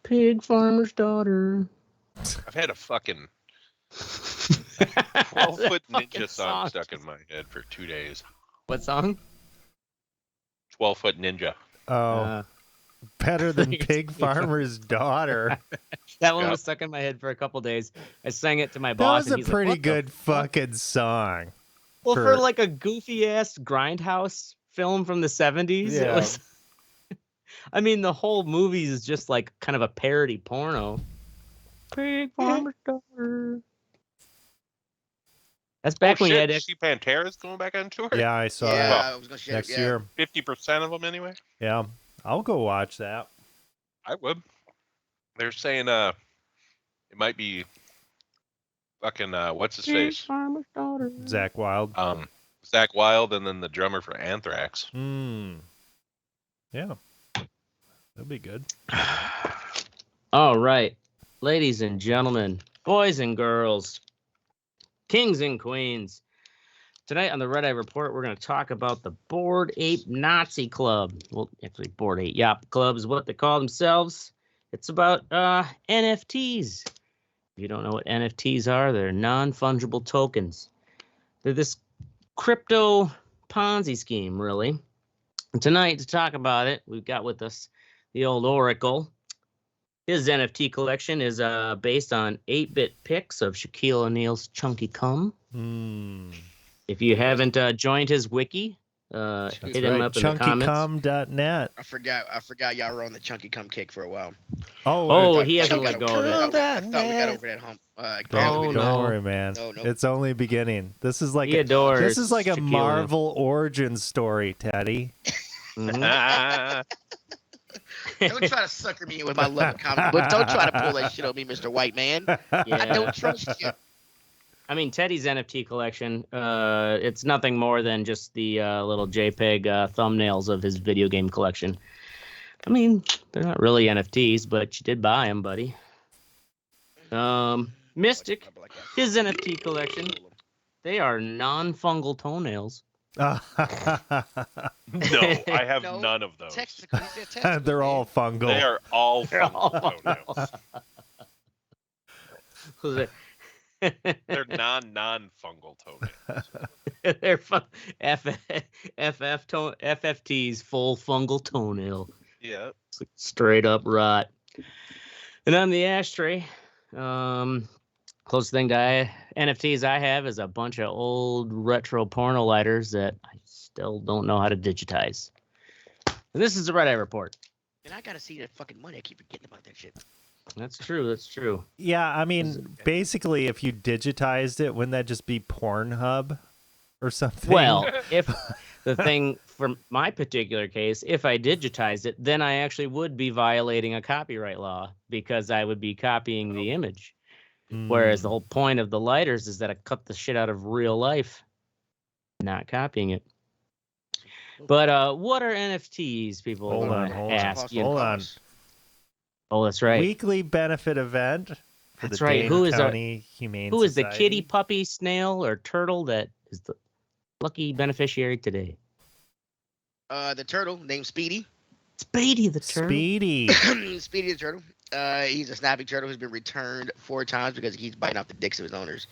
Pig farmer's daughter. I've had a fucking 12-foot ninja song stuck in my head for 2 days. What song? 12-foot ninja. Oh, better than Pig Farmer's Daughter. That one was stuck in my head for a couple days. I sang it to my boss. That was a pretty good fucking song. Well, for like a goofy ass grindhouse film from the 70s, it was. I mean, the whole movie is just like kind of a parody porno. Pig farmer's daughter. That's back when you had. See Pantera's going back on tour. Yeah, I saw Yeah, that. I was gonna say Next year. 50% of them anyway. Yeah, I'll go watch that. I would. They're saying it might be fucking what's his face? Farmer's daughter. Zack Wild. Zack Wild, and then the drummer for Anthrax. Yeah, that'd be good. All right, ladies and gentlemen, boys and girls, kings and queens. Tonight on the Red Eye Report, we're going to talk about the Bored Ape Nazi Club. Well, actually, Bored Ape Yacht Club is what they call themselves. It's about NFTs. If you don't know what NFTs are, they're non-fungible tokens. They're this crypto Ponzi scheme, really. And tonight, to talk about it, we've got with us the old Oracle. His NFT collection is based on 8-bit pics of Shaquille O'Neal's chunky cum. If you haven't joined his wiki, hit him up in the comments. ChunkyCum.net. I forgot y'all were on the chunky cum kick for a while. Oh, he hasn't let go of it. I thought we got over that hump. Don't worry, man. No. It's only beginning. This is like this is like a Marvel origin story, Teddy. Don't try to sucker me with my love of comic books. Don't try to pull that shit on me, Mr. White Man. I don't trust you. I mean, Teddy's NFT collection, it's nothing more than just the little JPEG thumbnails of his video game collection. I mean, they're not really NFTs, but you did buy them, buddy. Mystic, his NFT collection, they are non-fungal toenails. No, I have none of those. They're all fungal. They are all fungal toenails. They're non-fungal toenails. They're FFT's full fungal toenail. Yeah. It's like straight up rot. And on the ashtray, closest thing to NFTs I have is a bunch of old retro porno lighters that I still don't know how to digitize. And this is the Red Eye Report. And I gotta see that fucking money. I keep forgetting about that shit. That's true. That's true. Yeah, I mean, basically, if you digitized it, wouldn't that just be Pornhub or something? Well, if the thing for my particular case, if I digitized it, then I actually would be violating a copyright law because I would be copying the image. Whereas the whole point of the lighters is that I cut the shit out of real life, not copying it. But what are NFTs, people? Hold on. Oh, that's right. Weekly benefit event. For That's the right. Dane Who is County Humane Who is the Society. kitty, puppy, snail, or turtle that is the lucky beneficiary today? The turtle named Speedy. Speedy the turtle. Speedy. Speedy the turtle. He's a snapping turtle who's been returned 4 times because he keeps biting off the dicks of his owners.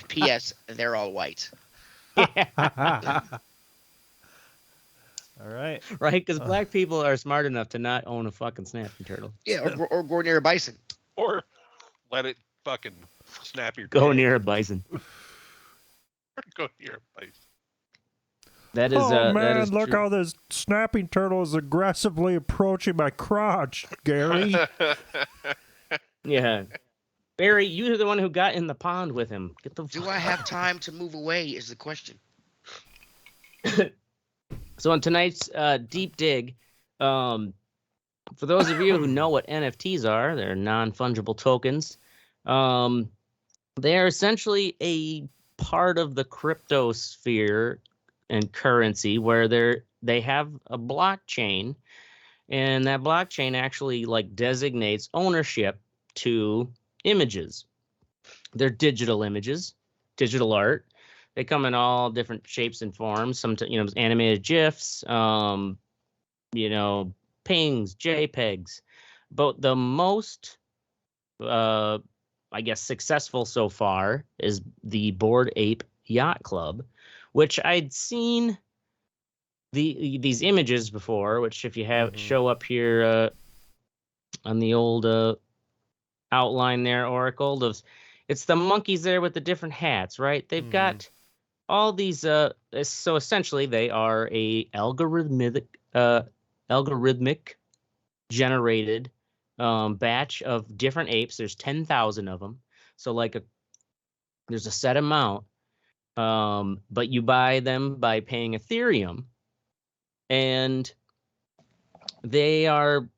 P.S. They're all white. All right. Right, because black people are smart enough to not own a fucking snapping turtle. Yeah, or go near a bison. Or let it fucking snap your Go dick. near a bison. Go near a bison. That is, man, that is look true. how this snapping turtle is aggressively approaching my crotch, Gary. Yeah. Barry, you're the one who got in the pond with him. Get the Do fuck I have time to move away is the question. So on tonight's Deep Dig, for those of you who know what NFTs are, they're non-fungible tokens. They are essentially a part of the crypto sphere and currency where they have a blockchain, and that blockchain actually like designates ownership to images. They're digital images, digital art. They come in all different shapes and forms. Some, animated GIFs, pings, JPEGs. but the most, I guess, successful so far is the Bored Ape Yacht Club, which I'd seen these images before. Which, if you have show up here on the old outline there, Oracle, it's the monkeys there with the different hats, right? They've got all these. So essentially, they are a algorithmic generated batch of different apes. There's 10,000 of them. So there's a set amount, but you buy them by paying Ethereum, and they are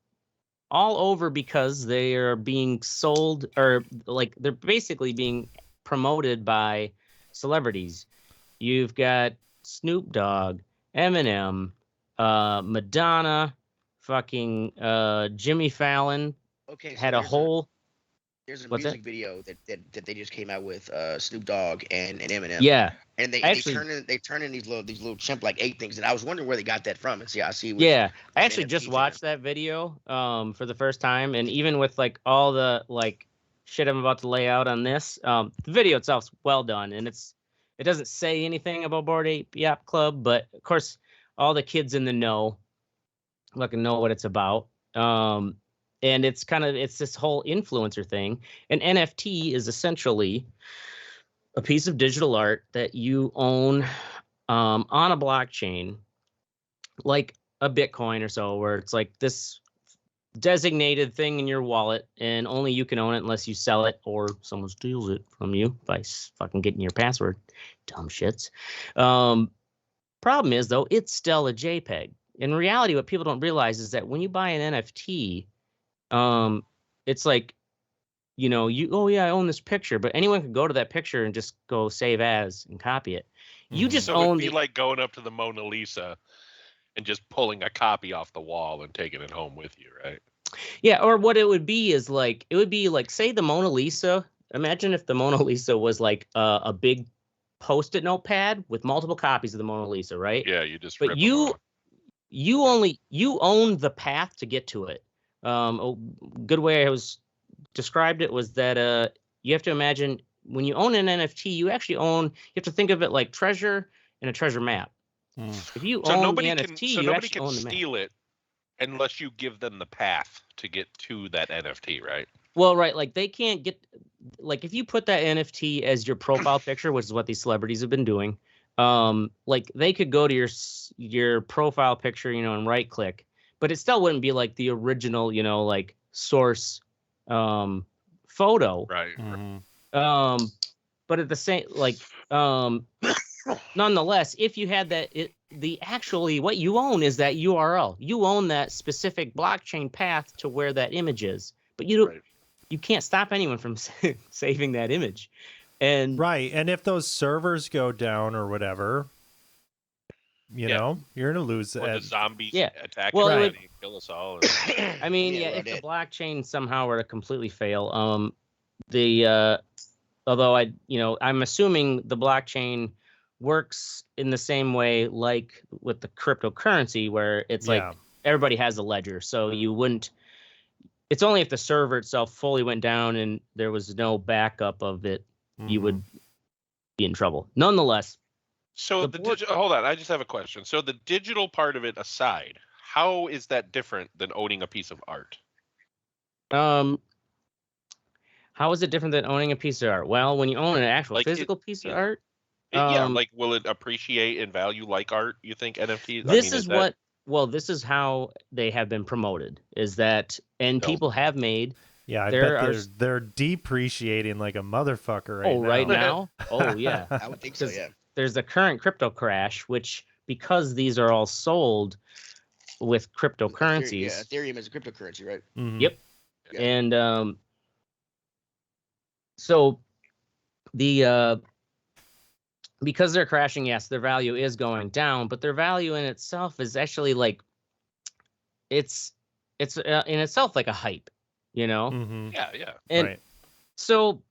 all over because they are being sold, or like they're basically being promoted by celebrities. You've got Snoop Dogg, Eminem, Madonna, fucking Jimmy Fallon. Okay, so Had a whole. There's a What's music video that they just came out with Snoop Dogg and Eminem. Yeah, and they turn in these little chimp like ape things, and I was wondering where they got that from. And see, I see. I actually NFT just watched that video for the first time, and even with like all the like shit I'm about to lay out on this, the video itself's well done, and it doesn't say anything about Bored Ape Yacht Club, but of course all the kids in the know know what it's about. And it's this whole influencer thing. An NFT is essentially a piece of digital art that you own on a blockchain, like a Bitcoin or so, where it's like this designated thing in your wallet, and only you can own it unless you sell it or someone steals it from you by fucking getting your password. Dumb shits. Problem is, though, it's still a JPEG. In reality, what people don't realize is that when you buy an NFT, it's like, I own this picture, but anyone can go to that picture and just go save as and copy it. You just own it'd be like going up to the Mona Lisa and just pulling a copy off the wall and taking it home with you, right? Yeah, or what it would be is like, say the Mona Lisa. Imagine if the Mona Lisa was like a big Post-it notepad with multiple copies of the Mona Lisa, right? Yeah, you just. But you own the path to get to it. A good way I described it was that you have to imagine when you own an NFT, you have to think of it like treasure in a treasure map. If you own the NFT, you actually own the map. Nobody can steal it unless you give them the path to get to that NFT, right? Well, right, like they can't get, like if you put that NFT as your profile picture, which is what these celebrities have been doing, like they could go to your profile picture, and right click, but it still wouldn't be like the original, like source photo. Right. But at the same, nonetheless, if you had that, what you own is that URL. You own that specific blockchain path to where that image is, but you can't stop anyone from saving that image. And right, and if those servers go down or whatever, you know, you're gonna lose or the zombies attack and kill us all. I mean, if the blockchain somehow were to completely fail, although I'm assuming the blockchain works in the same way like with the cryptocurrency, where it's like everybody has a ledger, so you wouldn't. It's only if the server itself fully went down and there was no backup of it, you would be in trouble. Nonetheless. So hold on, I just have a question. So the digital part of it aside, how is that different than owning a piece of art? How is it different than owning a piece of art? Well, when you own an actual physical piece of art, will it appreciate in value like art? You think NFTs? This is how they have been promoted. Is that people have made. Yeah, I bet they're depreciating like a motherfucker right now. Right now? Oh, yeah. I would think so, yeah. There's the current crypto crash, which, because these are all sold with cryptocurrencies. Yeah, Ethereum is a cryptocurrency, right? Mm-hmm. Yep. Yeah. And so because they're crashing, yes, their value is going down, but their value in itself is actually like, it's in itself like a hype. Mm-hmm. Yeah. And so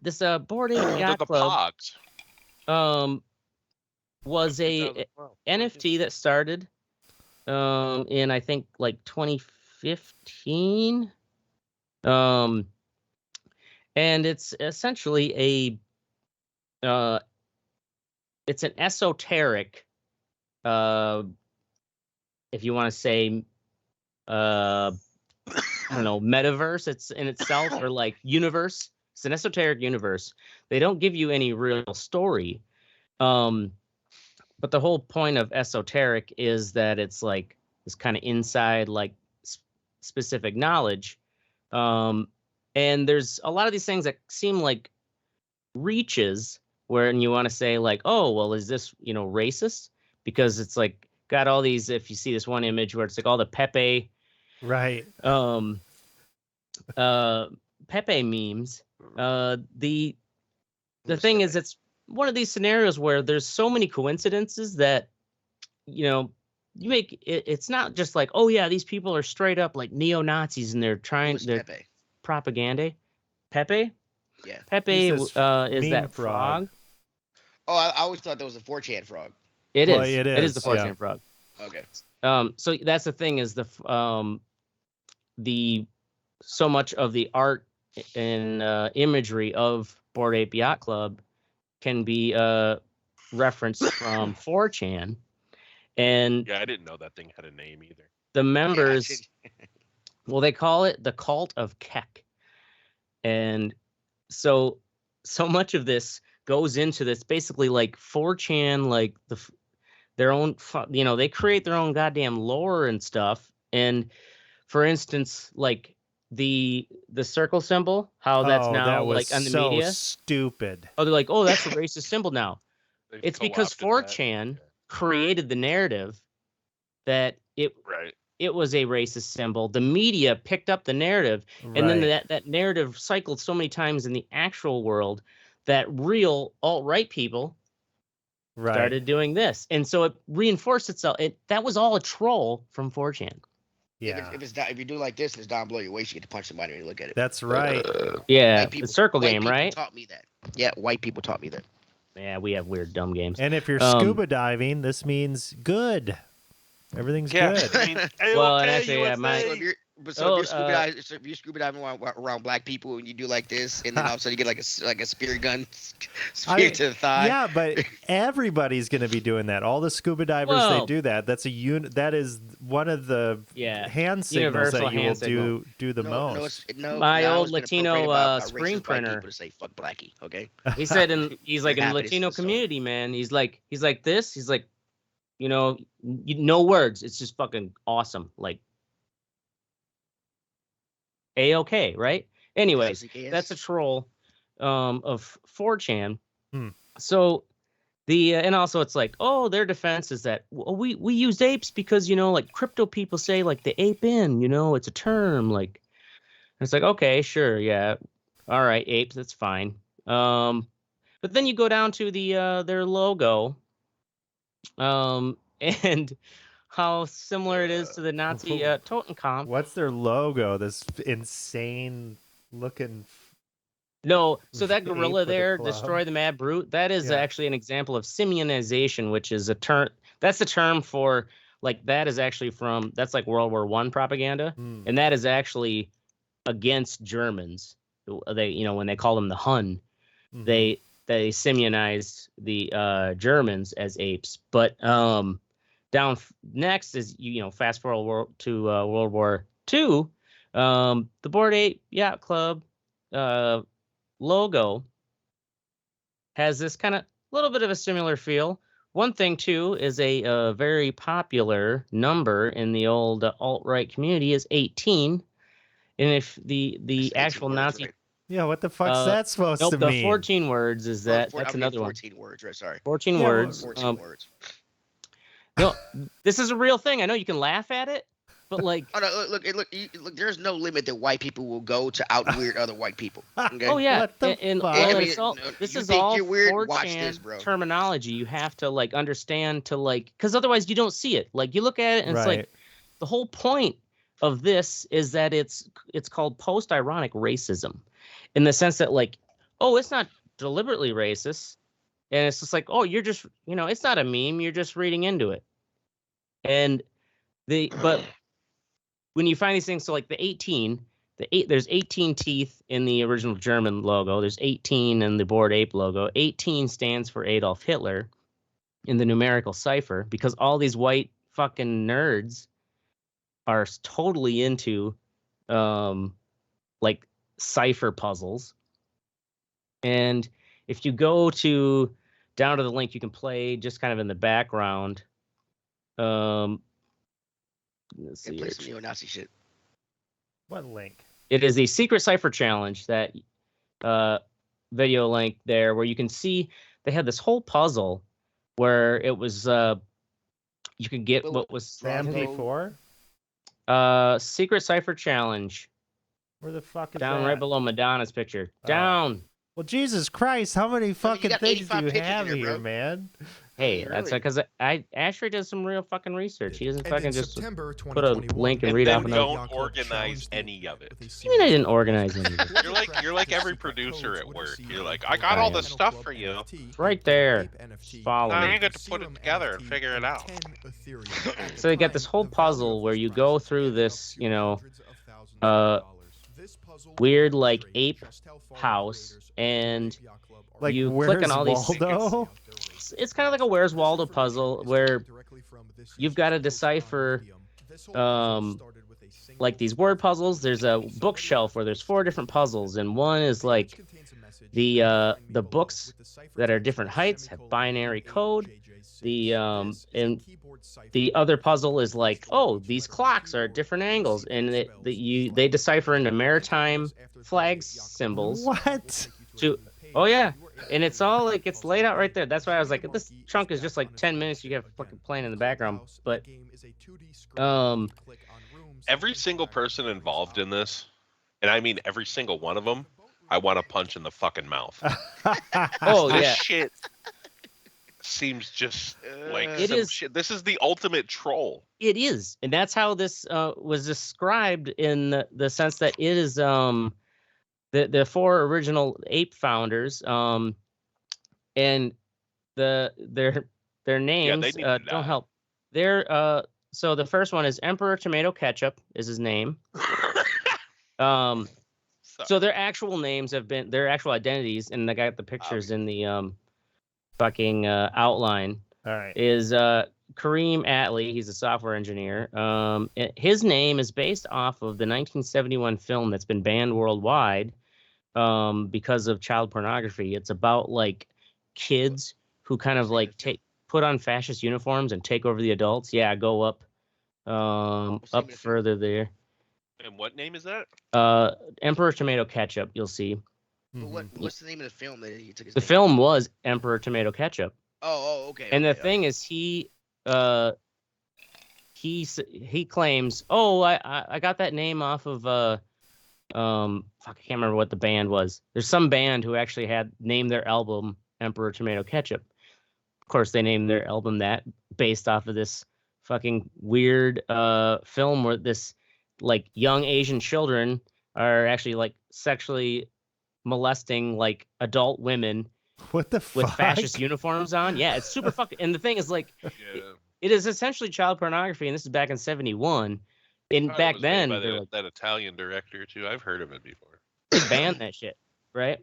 this Bored Ape Yacht Club was a NFT that started in I think like 2015. And it's essentially it's an esoteric, if you want to say, I don't know, metaverse. It's in itself, or like universe. It's an esoteric universe. They don't give you any real story. But the whole point of esoteric is that it's like this kind of inside, like specific knowledge. And there's a lot of these things that seem like reaches where you want to say like, oh, well, is this, racist? Because it's like got all these, if you see this one image where it's like all the Pepe, Right. Pepe memes. The thing is, it's one of these scenarios where there's so many coincidences that, you make it, it's not just like, oh yeah, these people are straight up like neo-Nazis and they're Pepe? propaganda. Pepe? Yeah. Pepe He's is this that meme frog? Oh, I always thought that was a 4chan frog. It Well, is. it It is the is, 4chan yeah. frog. Okay. So that's the thing is the so much of the art and imagery of Bored Ape Yacht Club can be referenced from 4chan, and Yeah, I didn't know that thing had a name either. the members, well, they call it the cult of Keck, and so much of this goes into this basically like 4chan, like their own, they create their own goddamn lore and stuff. And for instance, like the circle symbol, how that's now that was like on the so media. stupid. Oh, they're like, oh, that's a racist symbol now. They've It's because co-opted that. 4chan created the narrative that Right. it was a racist symbol. The media picked up the narrative, and then that narrative cycled so many times in the actual world that real alt-right people started doing this, and so it reinforced itself. That was all a troll from 4chan. Yeah, If you do like this and it's down below your waist, you get to punch somebody when you look at it. that's right. Yeah, White the circle white game, people right? Taught me that. Yeah, white people taught me that. Yeah, we have weird dumb games. And if you're scuba diving, this means good. Everything's good. I mean, Well, and okay, actually, yeah, my- USA. So if you're scuba diving around black people and you do like this, and then all of a sudden you get like a spear gun, spear to the thigh. Yeah, but everybody's going to be doing that. All the scuba divers, Well- they do that. That's that is one of the hand signals universal that you hand will signal. do the most. My now old it's been Latino, appropriated about screen racist white printer. people to say fuck blackie, okay? He said, he's like in the Happiness Latino is so- community, man. He's like this. He's like, no words. It's just fucking awesome. Like, A-okay, right? Anyways, that's a troll of 4chan. So and also it's like, oh, their defense is that we use apes because like crypto people say like the ape in, it's a term, like it's like, okay, sure, yeah, all right, apes, that's fine. But then you go down to their logo, and how similar it is to the Nazi Totenkopf. What's their logo? This insane looking. No, so that gorilla Ape with a there, club. Destroy the Mad Brute, that is Yeah. actually an example of simionization, which is a term. That's the term for, like, that is actually that's like World War I propaganda, and that is actually against Germans. They, when they call them the Hun, they simionized the Germans as apes. But down next is fast forward to World War II, the Bored Ape Yacht Club logo has this kind of little bit of a similar feel. One thing too is a very popular number in the old alt-right community is 18, and if the actual Nazi, right? Yeah, what the fuck's that supposed to the mean? 14 words is that's another 14 words, right? Sorry. 14 Yeah, words. 14 words. No, this is a real thing. I know you can laugh at it, but like, Oh no! Look! There's no limit that white people will go to out weird other white people. Okay? oh yeah, What the and fuck? well, I it's mean, all, no, this you is think all you're weird? 4chan Watch this, bro. terminology. You have to like understand to like, because otherwise you don't see it. Like you look at it and it's like the whole point of this is that it's called post-ironic racism, in the sense that like, oh, it's not deliberately racist, and it's just like, oh, you're just it's not a meme. You're just reading into it, but when you find these things, so like there's 18 teeth in the original German logo. There's 18 in the Bored Ape logo. 18 stands for Adolf Hitler in the numerical cipher because all these white fucking nerds are totally into like cipher puzzles. And if you go down to the link, you can play just kind of in the background. Let's see. Play some neo-Nazi shit. What link? It is the secret cipher challenge, that video link there, where you can see they had this whole puzzle where it was you could get what was MP4? secret cipher challenge. Where the fuck is Down that? right below Madonna's picture. Down. Well, Jesus Christ, how many fucking things do you 85 have pictures in there, here, bro. man? Hey, Really? that's because Ashley does some real fucking research. He doesn't And fucking in just September put a 2021, link and And read then off another. don't organize any of it. What do you mean I didn't organize any of it? You're like every producer at work. You're like, I got all this stuff for you. It's right there. Follow Now me. you get to put it together and figure it out. So they got this whole puzzle where you go through this, weird like ape house, and Like, you where's click on all these. Waldo? It's kind of like a Where's Waldo puzzle where you've got to decipher like these word puzzles. There's a bookshelf where there's 4 different puzzles, and one is like the books that are different heights have binary code. And the other puzzle is like, oh, these clocks are at different angles, and they decipher into maritime flag symbols. What? Oh yeah, and it's all like it's laid out right there. That's why I was like, this chunk is just like 10 minutes. You have fucking playing in the background, but Every single person involved in this, and I mean every single one of them, I want to punch in the fucking mouth. oh This yeah, shit seems just like It some is- shit. This is the ultimate troll. it is, and that's how this was described in the sense that it is the 4 original ape founders and their names need to die. don't help. They're so the first one is Emperor Tomato Ketchup is his name. So their actual names have been their actual identities, and I got the pictures in the fucking outline. All right. Is Kareem Atlee. He's a software engineer. His name is based off of the 1971 film that's been banned worldwide because of child pornography. It's about like kids who kind of like put on fascist uniforms and take over the adults. Yeah, go up further there. And what name is that? Emperor Tomato Ketchup. You'll see. But what's the name of the film that he took his The name film was Emperor Tomato Ketchup. okay. And the okay, thing is, he claims, oh, I got that name off of fuck, I can't remember what the band was. There's some band who actually had named their album Emperor Tomato Ketchup. Of course, they named their album that based off of this fucking weird film where this like young Asian children are actually like sexually molesting like adult women What the fuck? with fascist uniforms on. Yeah, it's super fucking. And the thing is, like, Yeah. it is essentially child pornography, and this is back in '71. And Thought it back was made then, by they're like, that Italian director too. I've heard of it before. they banned that shit, right?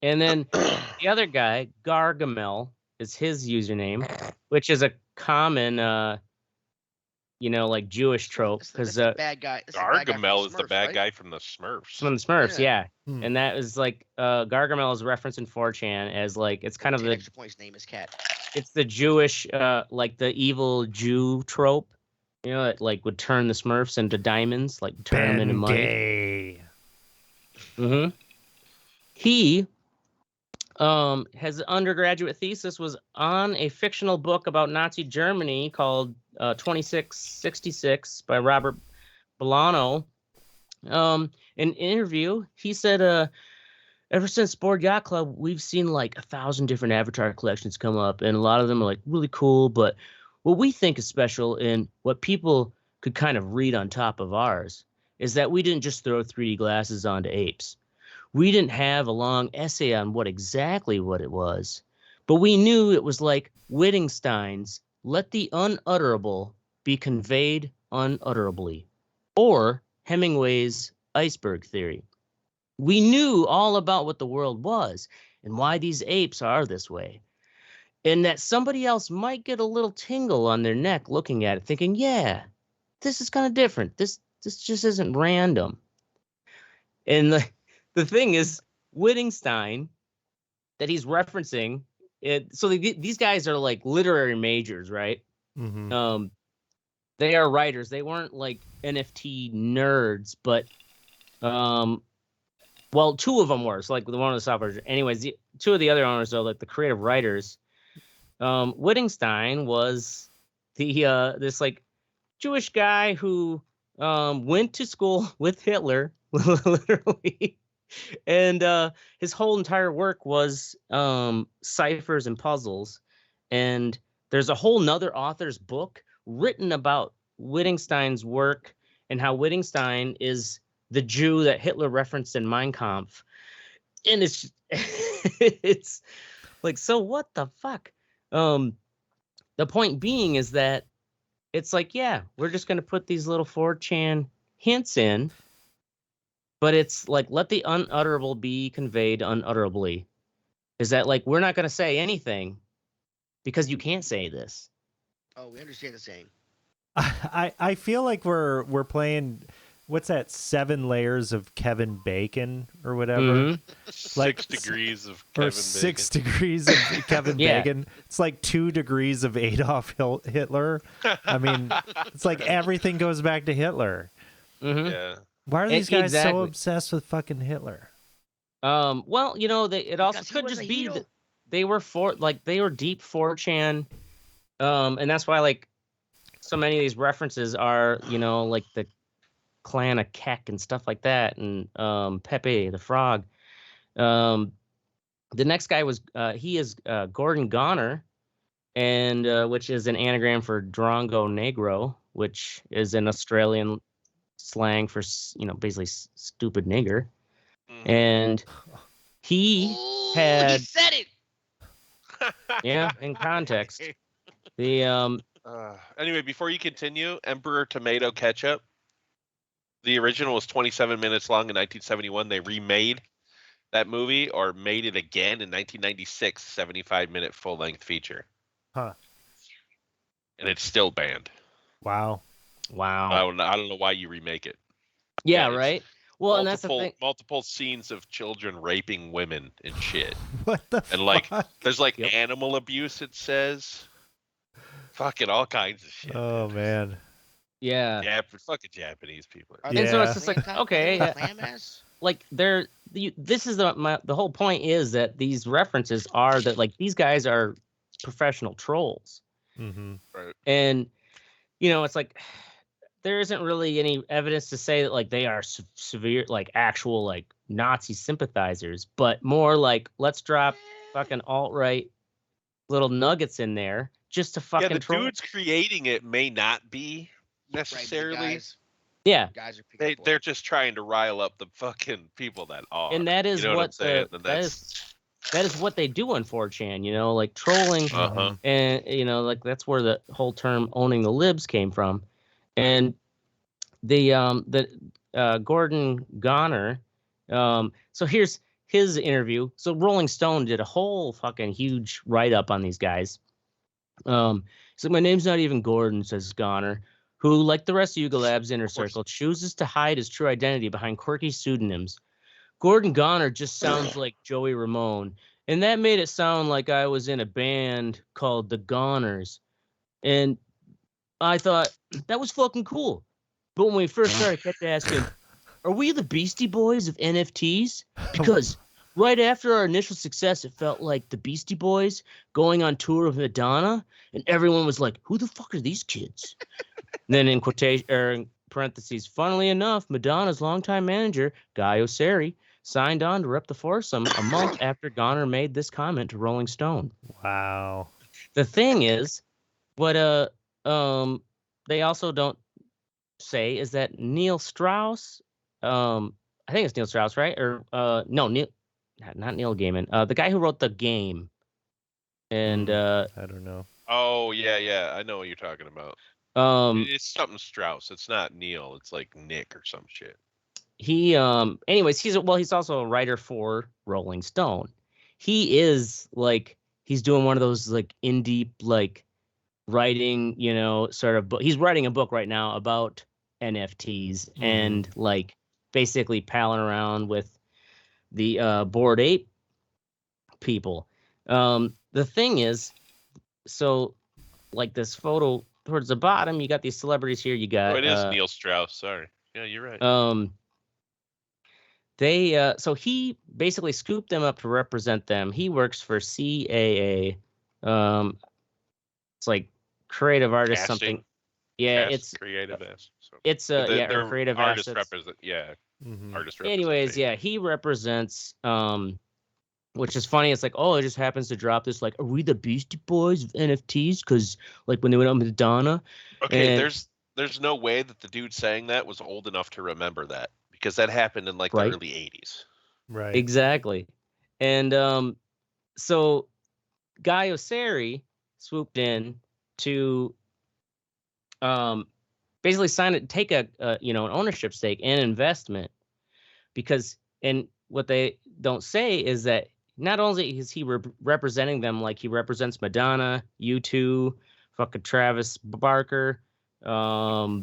And then the other guy, Gargamel, is his username, which is a common, like Jewish trope, That's because the bad guy. that's the bad guy from Gargamel is the Smurfs, bad right? guy from the Smurfs. from the Smurfs, yeah. Hmm. And that is like Gargamel is referenced in 4chan as like it's kind of 10 the extra points. Name is Cat. it's the Jewish, like the evil Jew trope, that like would turn the Smurfs into diamonds, like turn them into money. Gay. Mm-hmm. He his undergraduate thesis was on a fictional book about Nazi Germany called 2666 by Robert Bolano. In an interview, he said, ever since Bored Yacht Club, we've seen like 1,000 different Avatar collections come up, and a lot of them are like really cool. But what we think is special and what people could kind of read on top of ours is that we didn't just throw 3D glasses onto apes. We didn't have a long essay on what exactly what it was, but we knew it was like Wittgenstein's "Let the unutterable be conveyed unutterably." or Hemingway's iceberg theory. We knew all about what the world was and why these apes are this way, and that somebody else might get a little tingle on their neck looking at it, thinking, yeah, this is kind of different. This just isn't random. And the thing is, Wittgenstein that he's referencing, so these guys are like literary majors, right? Mm-hmm. They are writers. They weren't like NFT nerds, but well, two of them were. So like the one of the software. Anyways, two of the other owners, though, like the creative writers. Wittgenstein was the this like Jewish guy who went to school with Hitler, literally, and his whole entire work was ciphers and puzzles. And there's a whole nother author's book written about Wittgenstein's work and how Wittgenstein is the Jew that Hitler referenced in Mein Kampf. And it's it's like, so what the fuck? The point being is that it's like, yeah, we're just going to put these little 4chan hints in, but it's like, let the unutterable be conveyed unutterably. Is that like, we're not going to say anything because you can't say this. Oh, we understand the saying. I feel like we're playing, what's that, 7 layers of Kevin Bacon or whatever? Mm-hmm. Like 6 degrees of or Kevin 6 Bacon. degrees of Kevin Yeah. Bacon. It's like 2 degrees of Adolf Hitler. I mean, it's like everything goes back to Hitler. Mm-hmm. Yeah. Why are these guys so Exactly. obsessed with fucking Hitler? Well, you know, it also Because he could was just a be hero. that they were deep 4chan, and that's why like so many of these references are, you know, like the clan of Keck and stuff like that, and Pepe the Frog. The next guy was he is Gordon Goner, and which is an anagram for Drongo Negro, which is an Australian slang for, you know, basically stupid nigger. Mhm. And he Ooh, had, he said it. yeah, in context, the Anyway, before you continue, Emperor Tomato Ketchup. The original was 27 minutes long in 1971. They remade that movie or made it again in 1996, 75-minute full-length feature. Huh. And it's still banned. Wow. wow, I don't know why you remake it. yeah, it's right. Well, and that's the thing. multiple scenes of children raping women and shit. What the And like fuck? there's like Yep. animal abuse, it says. Fucking all kinds of shit. Oh man. Yeah. Yeah, fucking Japanese people. Are And they so it's just like, clam okay, ass? like this is the whole point is that these references are that like these guys are professional trolls, Mm-hmm. Right. and you know, it's like there isn't really any evidence to say that like they are severe, like actual like Nazi sympathizers, but more like let's drop fucking alt-right little nuggets in there just to fucking Yeah, the troll. dudes creating it may not be Right, but the necessarily. Yeah, guys are picking up on They're it. just trying to rile up the fucking people that are. and that is you know what I'm what saying? the And that is what they do on 4chan, you know, like trolling. Uh-huh. And you know, like that's where the whole term owning the libs came from. And the Gordon Goner, so here's his interview. So Rolling Stone did a whole fucking huge write-up on these guys. So my name's not even Gordon, says Goner, who, like the rest of Yuga Labs inner circle, chooses to hide his true identity behind quirky pseudonyms. Gordon Goner just sounds like Joey Ramone, and that made it sound like I was in a band called the Goners. And I thought that was fucking cool. But when we first started, I kept asking, are we the Beastie Boys of NFTs? Because right after our initial success, it felt like the Beastie Boys going on tour with Madonna, and everyone was like, who the fuck are these kids? And then in quotation, or in parentheses, funnily enough, Madonna's longtime manager, Guy Osseri, signed on to rep the foursome a month after Goner made this comment to Rolling Stone. Wow. The thing is, what they also don't say is that Neil Strauss, I think it's Neil Strauss, right? Or no, not Neil Gaiman, the guy who wrote The Game, and I don't know. Oh yeah, I know what you're talking about. It's something Strauss. It's not Neil. It's like Nick or some shit. He anyways, he's also a writer for Rolling Stone. He is like he's doing one of those like indie like writing, sort of book. He's writing a book right now about NFTs and like basically palling around with the Bored Ape people. The thing is, so like this photo towards the bottom, you got these celebrities here. You got it is Neil Strauss. Sorry. Yeah, you're right. So he basically scooped them up to represent them. He works for CAA. It's like creative artist Casting? something. Yeah, it's creative assets. So. It's or creative artist assets. Artist representation. Anyways, yeah, he represents which is funny. It's like, oh, it just happens to drop this like, are we the Beastie Boys of NFTs? Because like when they went on Madonna. Okay, there's no way that the dude saying that was old enough to remember that because that happened in like the early 80s. Right. Exactly. And so Guy Oseri swooped in to basically take an ownership stake and investment because, and what they don't say is that not only is he representing them like he represents Madonna, U2, fucking Travis Barker, that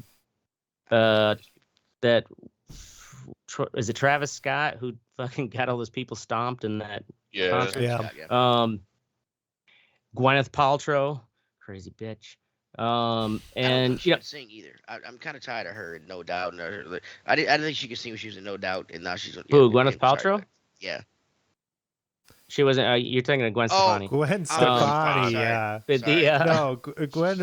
is it Travis Scott who fucking got all those people stomped in that concert? Yeah. Gwyneth Paltrow, crazy bitch. And I don't think she can sing either. I'm kind of tired of her in No Doubt. I didn't think she could sing when she was in No Doubt, and now she's on. Who, Gwyneth Paltrow? Yeah. She wasn't. You're talking to Gwen Stefani. Gwen Stefani, yeah. No, Gwen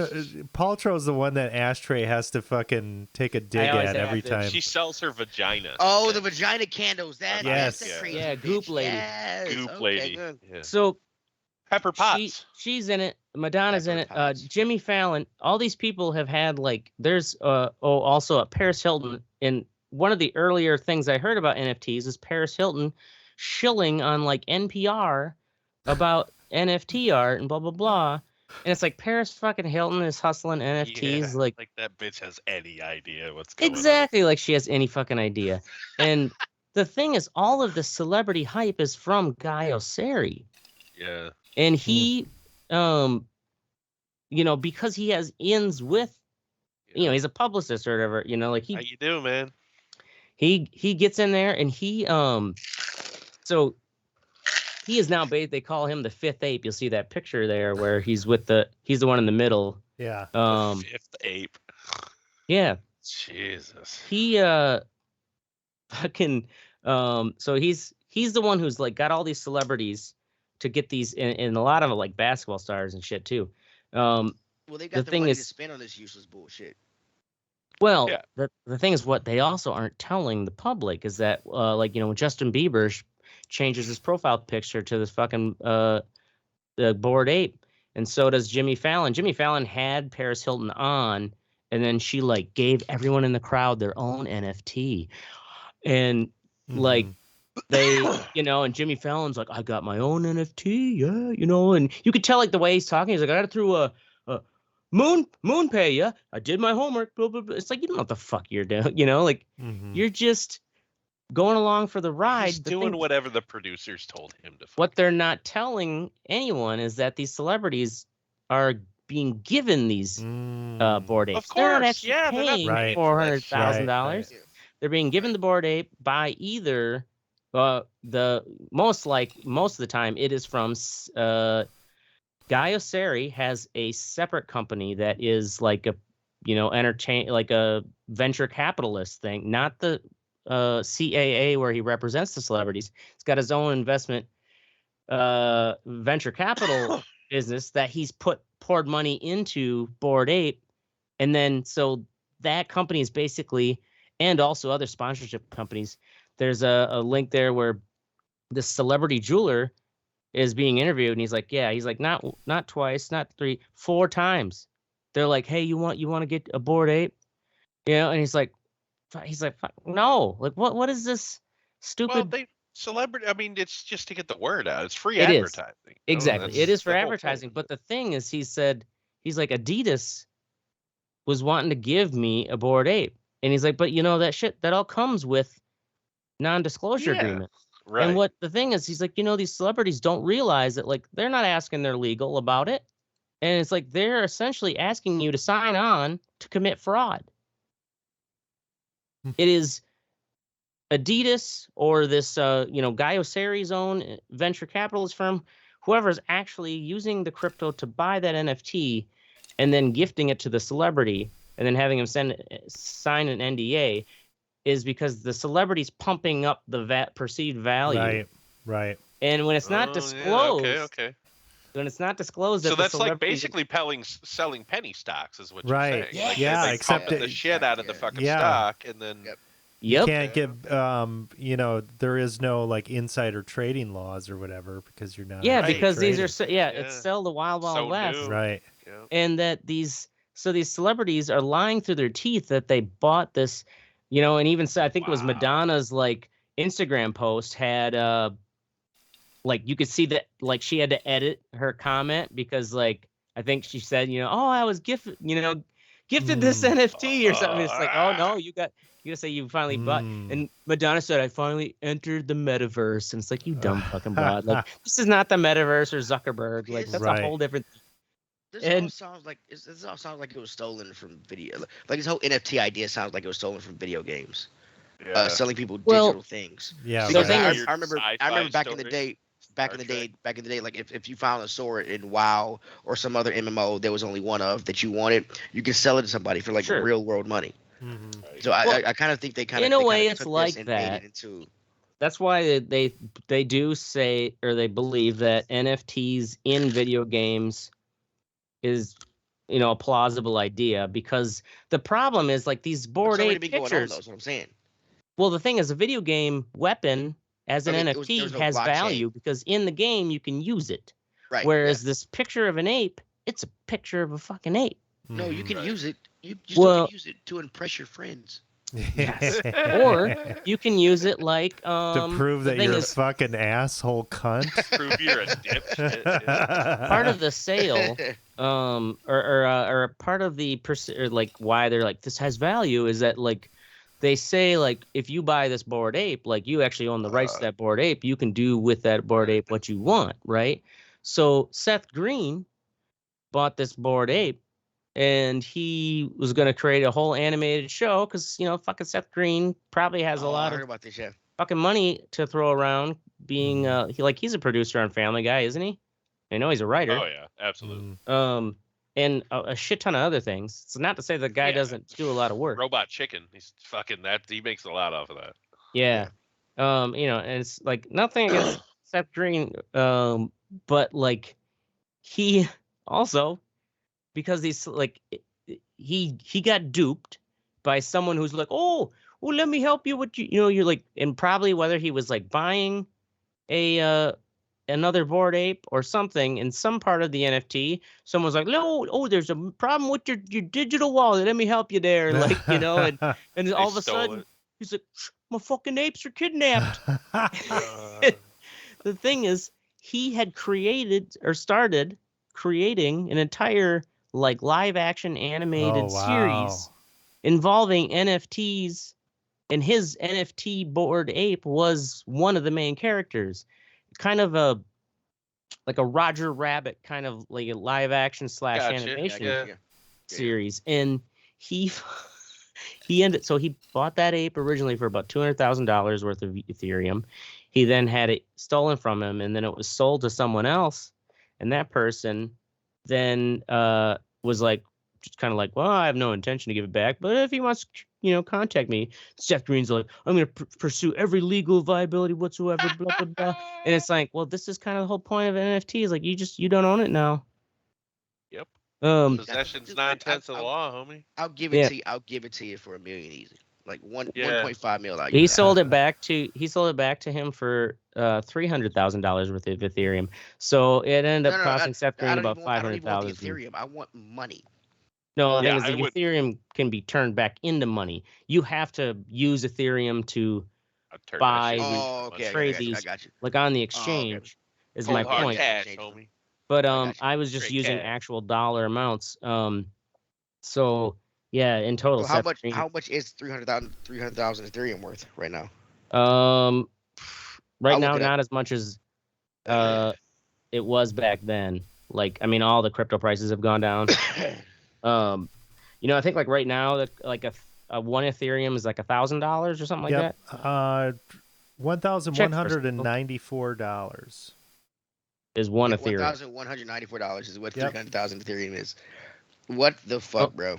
Paltrow's the one that Ashtray has to fucking take a dig at every time. She sells her vagina. Oh, the vagina candles. That's a crazy bitch. Goop lady. Yes. Goop lady. Yeah. So Pepper Potts. She's in it. Madonna's in it. Jimmy Fallon. All these people have had like. There's also a Paris Hilton. And one of the earlier things I heard about NFTs is Paris Hilton shilling on like NPR about NFT art and blah blah blah. And it's like Paris fucking Hilton is hustling NFTs like that bitch has any idea what's going on. Exactly, like she has any fucking idea. And the thing is, all of the celebrity hype is from Guy Oseri. Yeah. And he because he has ins with he's a publicist or whatever, like he. How you do, man? He gets in there and he so he is now they call him the fifth ape. You'll see that picture there where he's the one in the middle. Yeah. The fifth ape. Yeah. Jesus. He fucking so he's the one who's like got all these celebrities to get these and a lot of like basketball stars and shit too. Well, they got the money to spend on this useless bullshit. Well, the thing is, what they also aren't telling the public is that, when Justin Bieber changes his profile picture to this fucking the Bored Ape, and so does Jimmy Fallon. Jimmy Fallon had Paris Hilton on, and then she like gave everyone in the crowd their own NFT, and like they, and Jimmy Fallon's like, I got my own NFT, yeah, and you could tell like the way he's talking. He's like, I got it through a Moon pay, yeah. I did my homework. Blah, blah, blah. It's like you don't know what the fuck you're doing, you're just going along for the ride. He's doing whatever the producers told him to. What they're not telling anyone is that these celebrities are being given these Bored Apes. Of course, they're not actually paying $400,000. Right. They're being given the Bored Ape by either most of the time it is from Guy Oseri has a separate company that is like a, like a venture capitalist thing, not the CAA where he represents the celebrities. He's got his own investment venture capital business that he's poured money into Bored Ape, and then so that company is basically, and also other sponsorship companies. There's a link there where the celebrity jeweler is being interviewed, and he's like, not twice, not 3, 4 times. They're like, hey, you want to get a Bored Ape, and he's like, no, like what is this stupid? Well, celebrity. I mean, it's just to get the word out. It's free advertising. Exactly, it is for advertising. But the thing is, he's like Adidas was wanting to give me a Bored Ape. And he's like, but that shit, that all comes with non-disclosure agreement. Right. And what the thing is, he's like, these celebrities don't realize that, like, they're not asking their legal about it. And it's like, they're essentially asking you to sign on to commit fraud. It is Adidas or this, Guy Osseri's own venture capitalist firm, whoever is actually using the crypto to buy that NFT and then gifting it to the celebrity and then having him sign an NDA is because the celebrity's pumping up the perceived value. Right. And when it's not disclosed, okay. When it's not disclosed, So that that's like basically selling penny stocks, is what you're saying. Yeah, except the shit out of the fucking stock, and then you can't get, there is no like insider trading laws or whatever because you're not. Yeah, because these are it's still the wild west, new. Right? And that these celebrities are lying through their teeth that they bought this, and even I think it was Madonna's like Instagram post had like you could see that like she had to edit her comment because like I think she said, I was gifted this NFT or something. It's like, oh no, you gotta say you finally bought. And Madonna said, I finally entered the metaverse. And it's like, you dumb fucking broad. Like, this is not the metaverse or Zuckerberg. Like, that's a whole different thing. This all sounds like it was stolen from video. Like this whole NFT idea sounds like it was stolen from video games. Selling people digital things. Yeah, because I remember back in the day. Back in the day, like if you found a sword in WoW or some other MMO, there was only one of that you wanted, you can sell it to somebody for like real world money. So I kind of think they kind of in a way it's like that. That's why they do say, or they believe that NFTs in video games is a plausible idea, because the problem is like these Bored Ape pictures. That's what I'm saying. Well, the thing is, a video game weapon as an NFT has value because in the game you can use it. Right. Whereas this picture of an ape, it's a picture of a fucking ape. No, you can use it. You still can use it to impress your friends. Yes. Or you can use it like to prove that you're a fucking asshole cunt. Prove you're a dipshit. Part of the sale, or part of the or like why they're like this has value is that like they say like if you buy this Bored Ape, like you actually own the rights to that Bored Ape, you can do with that Bored Ape what you want, right? So Seth Green bought this Bored Ape, and he was going to create a whole animated show because fucking Seth Green probably has a lot of fucking money to throw around. Being he's a producer on Family Guy, isn't he? I know he's a writer. Oh yeah, absolutely. And a shit ton of other things. It's not to say the guy doesn't do a lot of work. Robot Chicken, he's fucking that. He makes a lot off of that. Yeah. And it's like nothing against Seth Green, but like he also, because he's like he got duped by someone who's like, oh, let me help you with you're like, and probably whether he was like buying another Bored Ape or something in some part of the NFT, someone's like, no, there's a problem with your digital wallet. Let me help you there. Like, and all of a sudden he's like, my fucking apes are kidnapped. The thing is, he had created or started creating an entire like live action animated series involving NFTs, and his NFT Bored Ape was one of the main characters. Kind of a Roger Rabbit kind of like a live action / animation series. And he bought that ape originally for about $200,000 worth of Ethereum. He then had it stolen from him, and then it was sold to someone else, and that person then was like just kind of like, well, I have no intention to give it back, but if he wants contact me. Seth Green's like, I'm going to pursue every legal viability whatsoever, blah, blah, blah. And it's like, well, this is kind of the whole point of NFT is like, you don't own it now. Yep. Possession's 9/10 of the law, homie. I'll give it to you. I'll give it to you for $1 million easy. Like 1.5 million. He sold it back to him for $300,000 worth of Ethereum. So it ended up costing Seth Green about $500,000. I don't even want the Ethereum. I want money. No, the thing is, the Ethereum can be turned back into money. You have to use Ethereum to buy, trade these, like on the exchange. Is my point. Cash, but I was just using actual dollar amounts. So Yeah, in total. So how much is 300,000 Ethereum worth right now? Right now, not as much as it was back then. Like, I mean, all the crypto prices have gone down. I think like right now, like a one Ethereum is like $1,000 or something like that. $1,194 is one Ethereum. $1,194 is what 300,000 Ethereum is. What the fuck, bro?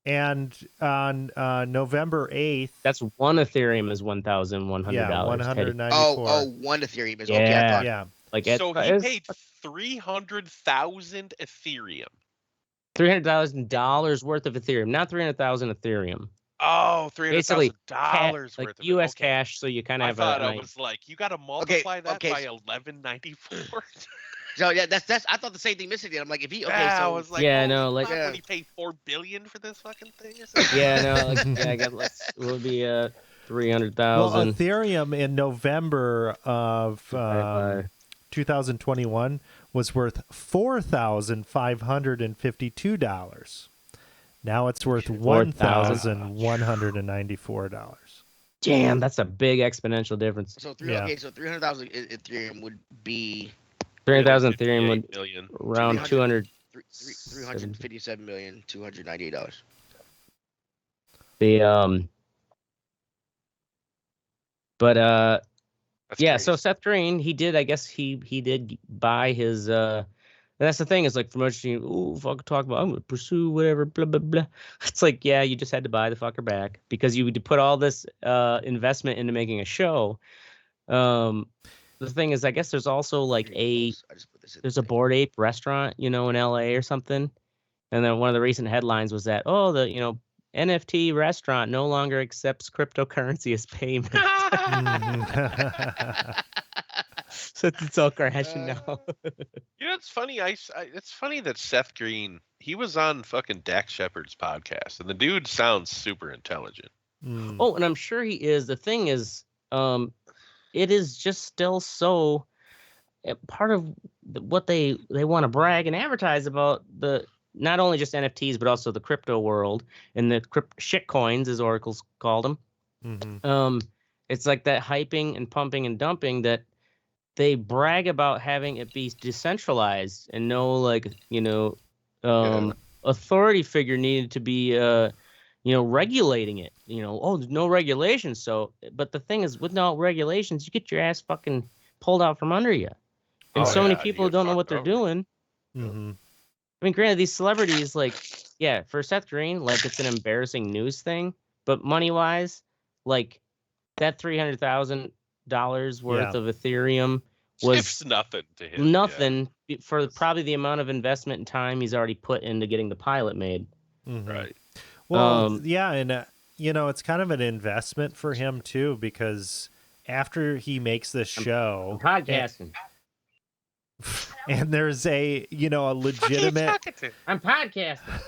And on November 8th, that's one Ethereum is $1,100. Yeah, 194. Oh, one Ethereum is okay. I thought, yeah. Like so he paid 300,000 Ethereum. $300,000 worth of Ethereum, not 300,000 Ethereum. Oh, $300,000 worth like of U.S. cash. So you kind of have. I thought I was like, you got to multiply that by 1194. So yeah, that's. I thought the same thing Missy did. I'm like, if he I was like, when he paid $4 billion for this fucking thing. I guess will be 300,000. Well, Ethereum in November of 2021 was worth $4,552. Now it's worth $1,194. Damn, that's a big exponential difference. So 300,000 Ethereum would be 300,000 Ethereum would million. Around $357,298. So Seth Green, he did. I guess he did buy his. And that's the thing is like promotion. Ooh, fuck, talk about. I'm gonna pursue whatever. Blah blah blah. It's like, yeah, you just had to buy the fucker back because you would put all this investment into making a show. The thing is, I guess there's also like there's a Bored Ape restaurant, in LA or something. And then one of the recent headlines was that, the NFT restaurant no longer accepts cryptocurrency as payment. So it's all crashing now. It's funny. It's funny that Seth Green, he was on fucking Dax Shepard's podcast, and the dude sounds super intelligent. Oh, and I'm sure he is. The thing is, it is just still so part of what they want to brag and advertise about the not only just NFTs but also the crypto world and the shit coins, as Oracle's called them. Mm-hmm. It's like that hyping and pumping and dumping that they brag about having it be decentralized and no authority figure needed to be regulating it. There's no regulations. So, but the thing is, with no regulations, you get your ass fucking pulled out from under you. And many people don't know what they're doing. Mm-hmm. I mean, granted, these celebrities, for Seth Green, it's an embarrassing news thing. But money-wise, that $300,000 worth of Ethereum was nothing to him. Nothing for probably the amount of investment and time he's already put into getting the pilot made. Mm-hmm. Right. Well, and it's kind of an investment for him too, because after he makes this show, I'm podcasting, and there's a legitimate. I'm podcasting.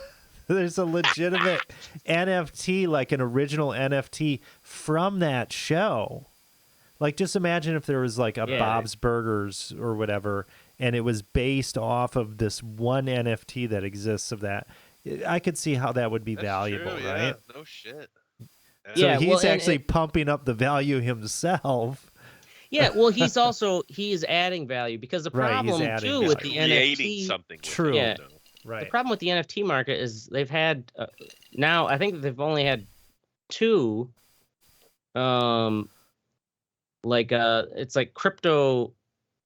There's a legitimate NFT, like an original NFT from that show. Like, just imagine if there was like a Bob's Burgers or whatever, and it was based off of this one NFT that exists of that. I could see how that would be valuable, true, right? No shit. So he's actually pumping up the value himself. Yeah, well, he is adding value because the problem too with the NFT, something. True. Yeah. Right. The problem with the NFT market is they've had now. I think they've only had two. It's like crypto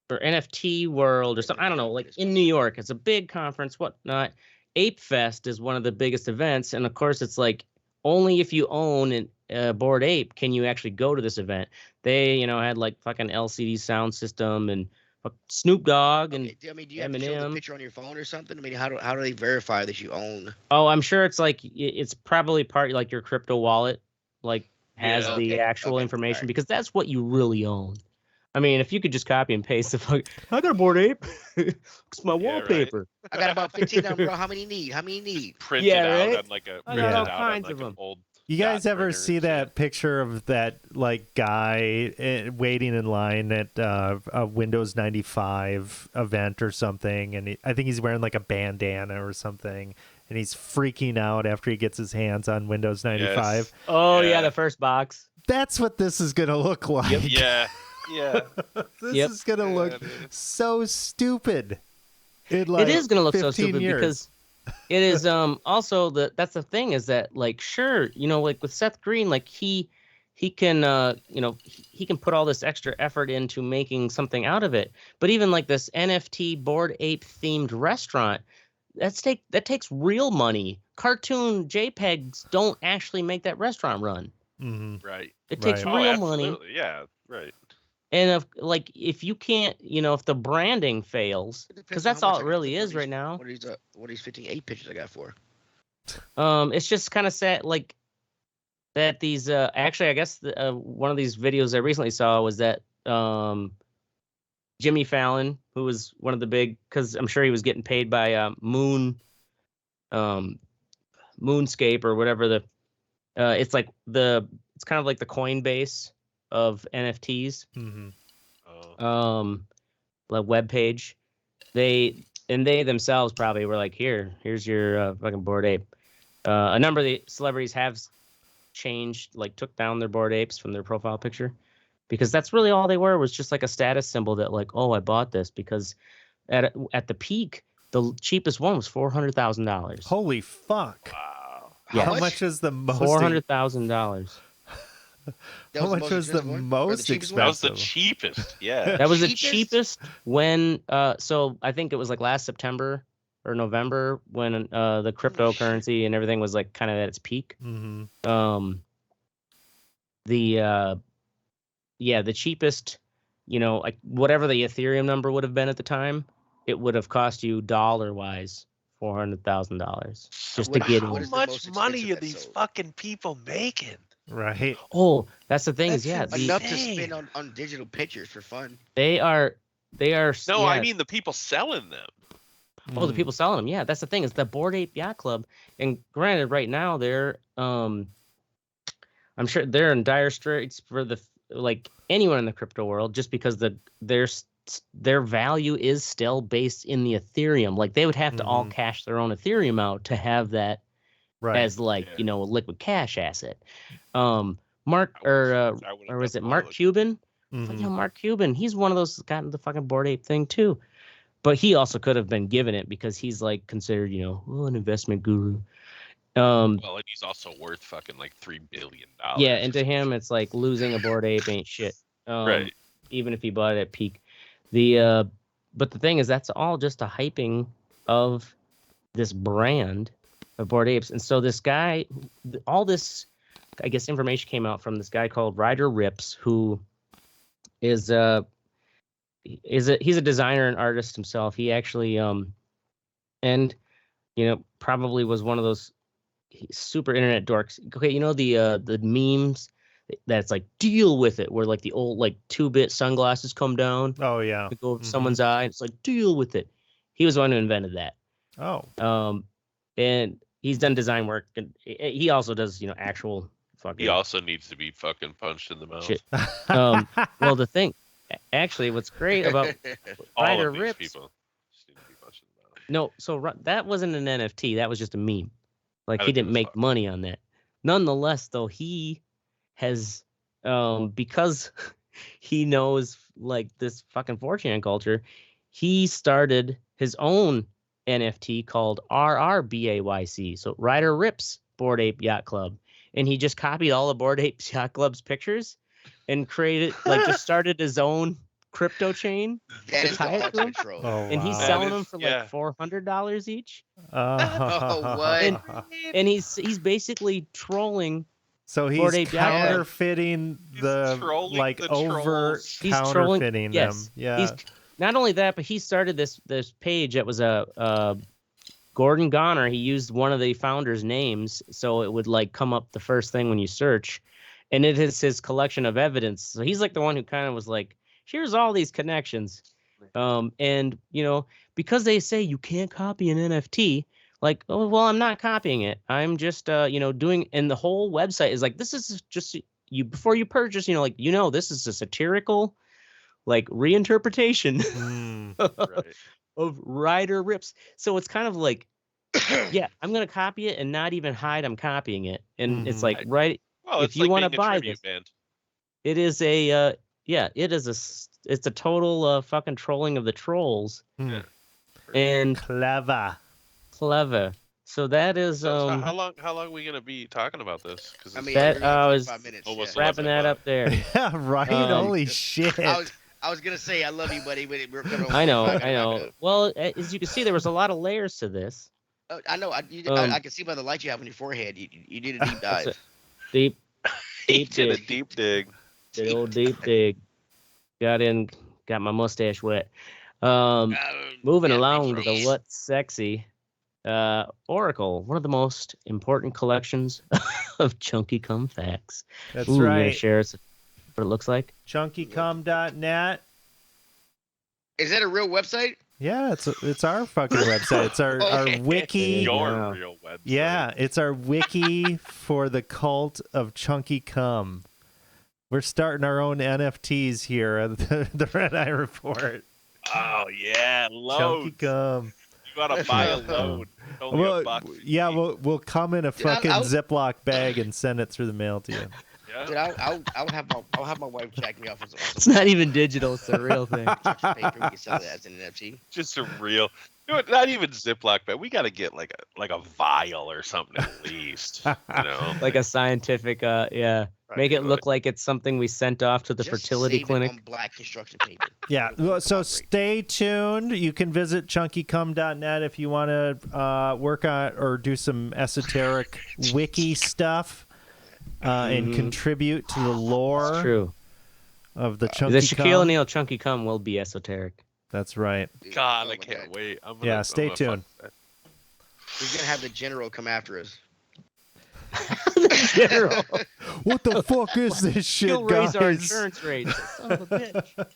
or NFT world or something. I don't know. Like in New York, it's a big conference, whatnot. Ape Fest is one of the biggest events, and of course, it's like only if you own a Bored Ape can you actually go to this event. They, had like fucking LCD sound system and Snoop Dogg and do you have Eminem. to show the picture on your phone or something? I mean, how do they verify that you own? Oh, I'm sure it's probably part like your crypto wallet, has the actual information because that's what you really own. I mean, if you could just copy and paste the fuck, I got a Bored Ape. It's my wallpaper. Right. I got about 15 of them, bro. How many need? Printed out on like a all kinds of them. Old. You guys ever see that picture of that guy waiting in line at a Windows 95 event or something, and I think he's wearing like a bandana or something, and he's freaking out after he gets his hands on Windows 95. Yes. Oh yeah, the first box. That's what this is gonna look like. Yeah. This is gonna look so stupid. It is gonna look so 15 stupid years. because it is also that's the thing is that like sure, you know, like with Seth Green, like he can he can put all this extra effort into making something out of it. But even like this NFT Bored Ape themed restaurant, that takes real money. Cartoon JPEGs don't actually make that restaurant run. Mm-hmm. Right. It takes real money. Absolutely. Yeah. Right. And if you can't, if the branding fails, because that's all it really is right now. What are these 58 pictures I got for? It's just kind of sad, like that these. Actually, I guess one of these videos I recently saw was that Jimmy Fallon, who was one of the big, because I'm sure he was getting paid by Moonscape or whatever the. It's kind of like the Coinbase of NFTs. Mm-hmm. Like web page. They themselves probably were like, here's your fucking Bored Ape. A number of the celebrities have changed, like took down their Bored Apes from their profile picture, because that's really all they were, was just like a status symbol that like, oh, I bought this, because at the peak, the cheapest one was $400,000. Holy fuck! Wow. Yeah. How much is the most? $400,000. How much was the most expensive? That was the cheapest. Yeah. That was the cheapest when. So I think it was like last September or November when the cryptocurrency and everything was like kind of at its peak. Mm-hmm. The cheapest, like whatever the Ethereum number would have been at the time, it would have cost you dollar-wise $400,000 just to get in. How much money are these fucking people making? Right. Oh, that's the thing. Enough to spend on digital pictures for fun. They are. No, I mean the people selling them. Oh, the people selling them. Yeah, that's the thing. Is the Bored Ape Yacht Club, and granted, right now they're I'm sure they're in dire straits for like anyone in the crypto world, just because their value is still based in the Ethereum. Like they would have to all cash their own Ethereum out to have that as like a liquid cash asset. Mark or was it Mark Cuban? Mm-hmm. Mark Cuban, he's one of those that got into the fucking Bored Ape thing too. But he also could have been given it because he's like considered, an investment guru. And he's also worth fucking like $3 billion. Yeah, and to him, it's like losing a Bored Ape ain't shit. Right. Even if he bought it at peak. But the thing is, that's all just a hyping of this brand of Bored Apes. And so this guy, all this, I guess, information came out from this guy called Ryder Rips, who he's a designer and artist himself. He actually probably was one of those super internet dorks. Okay, the memes that's like deal with it, where like the old like 2-bit sunglasses come down. Oh yeah. To go over someone's eye, and it's like deal with it. He was the one who invented that. Oh. And he's done design work, and he also does actual fucking. He also needs to be fucking punched in the mouth. Shit. Well, the thing, actually, what's great about Ryder Rips. People just need to be punched in the mouth. No, so that wasn't an NFT. That was just a meme. Like he didn't make money on that. Nonetheless, though, he has because he knows like this fucking 4chan culture, he started his own NFT called RRBAYC. So Ryder Rips Bored Ape Yacht Club. And he just copied all the Bored Ape Yacht Club's pictures and created, like, just started his own crypto chain. That is the control. And he's selling them for like $400 each. What? And he's basically trolling. So he's counterfeiting counterfeiting them. Yeah. He's not only that, but he started this page that was a Gordon Goner. He used one of the founders' names, so it would like come up the first thing when you search, and it is his collection of evidence. So he's like the one who kind of was like, here's all these connections, and because they say you can't copy an NFT. Like, oh, well, I'm not copying it. I'm just, doing, and the whole website is like, this is just you before you purchase, this is a satirical, like, reinterpretation of Ryder Rips. So it's kind of like Yeah, I'm gonna copy it and not even hide I'm copying it. And it's like Well, if it's you like want to being a buy tribute this, band. it is it's a total fucking trolling of the trolls. Yeah. And clever. So that is So how long are we gonna be talking about this? Because I mean, that we're gonna was 5 minutes. almost Yeah. wrapping that up there. Yeah, right. Holy shit. I was gonna say I love you, buddy, but we're gonna. I know. Well, as you can see, there was a lot of layers to this. I know. I can see by the light you have on your forehead. You did a deep dive. Deep did a dig. deep dig. The old deep dig. Got my mustache wet. Moving along to the what's sexy. Oracle, one of the most important collections of chunky cum facts. That's You right. gonna share us what it looks like? Chunkycum.net. Is that a real website? Yeah, it's our fucking website. It's our wiki. Your real website. Yeah, it's our wiki for the cult of chunky cum. We're starting our own NFTs here at the Red Eye Report. Oh yeah, loads. Chunky cum. You gotta buy a load. Only Well, $1. yeah, we'll come in a fucking Ziploc bag and send it through the mail to you. Yeah. Dude, I'll have my wife jack me off with It's not even digital; it's a real thing. construction paper. We can sell it as an NFT. Just a real. Not even Ziploc, but we gotta get like a vial or something at least. You know, Like a scientific, make it look like it's something we sent off to the Just fertility save it clinic. on black construction paper. Yeah, well, so stay tuned. You can visit chunkycum.net if you want to work on or do some esoteric wiki stuff and contribute to the lore It's true. of the The chunky Shaquille cum. O'Neal chunky cum will be esoteric. That's right. God, Oh I my can't God. wait. Yeah, stay tuned. We're gonna have the general come after us. General, What the fuck is this shit, she'll guys? raise our insurance rates. Son of a bitch.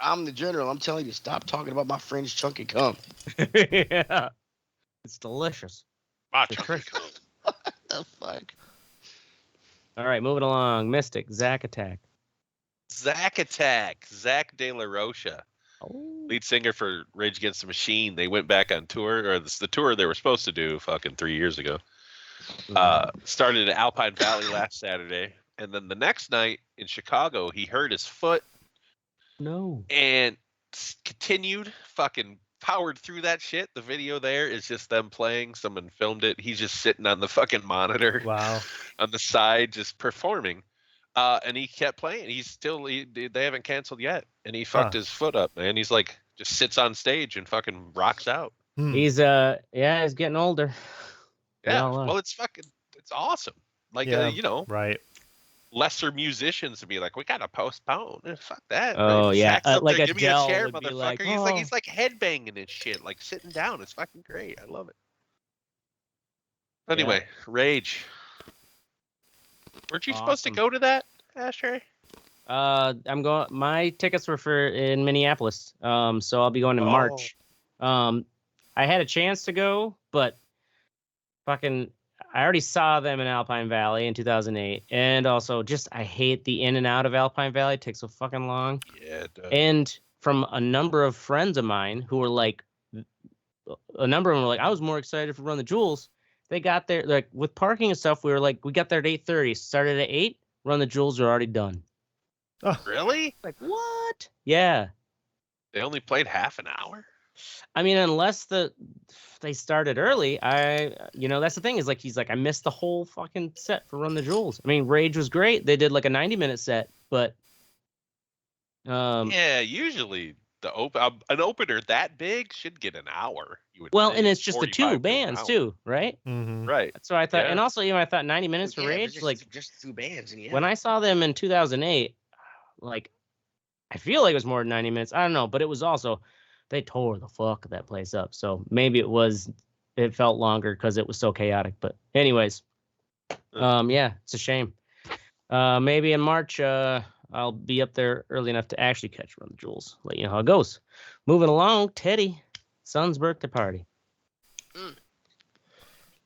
I'm the general. I'm telling you, stop talking about my friend's chunky cum. Yeah, it's delicious. What The fuck? All right, moving along. Mystic, Zack Attack. Zack Attack, Zack De La Rocha, Oh. lead singer for Rage Against the Machine. They went back on tour, or the tour they were supposed to do fucking 3 years ago. Started at Alpine Valley last Saturday, and then the next night in Chicago, he hurt his foot No. and continued fucking powered through that shit. The video there is just them playing. Someone filmed it. He's just sitting on the fucking monitor Wow. on the side, just performing. And he kept playing. They haven't canceled yet. And he fucked his foot up, man. He's like, just sits on stage and fucking rocks out. He's he's getting older. Yeah. Well, it's awesome. Like, right. lesser musicians to be like, we gotta postpone. Fuck that. Oh, yeah. Sax up Like there, a give me a Dell chair, would be motherfucker. like, He's like headbanging and shit, like sitting down. It's fucking great. I love it. Anyway, Rage. Weren't you supposed to go to that, Ashtray? I'm going. My tickets were in Minneapolis. So I'll be going in March. I had a chance to go, but fucking, I already saw them in Alpine Valley in 2008, and also just I hate the in and out of Alpine Valley. It takes so fucking long. Yeah, it does. And from a number of friends of mine who were like, a number of them were like, I was more excited for Run the Jewels. They got there like with parking and stuff. We got there at 8:30. Started at 8. Run the Jewels are already done. Oh. Really? Like what? Yeah. They only played half an hour? I mean, unless they started early, that's the thing is like he's like I missed the whole fucking set for Run the Jewels. I mean, Rage was great. They did like a 90-minute set, but yeah, usually an opener that big should get an hour. You would well, think. and it's just the 45 two bands too, right? Mm-hmm. Right. That's what I thought. Yeah. And also, I thought 90 minutes for Yeah, Rage, just, like just two bands, and when I saw them in 2008, like I feel like it was more than 90 minutes. I don't know, but it was also they tore the fuck of that place up. So maybe it felt longer because it was so chaotic. But anyways, yeah, it's a shame. Maybe in March, I'll be up there early enough to actually catch Run the Jewels. Let you know how it goes. Moving along, Teddy, son's birthday party.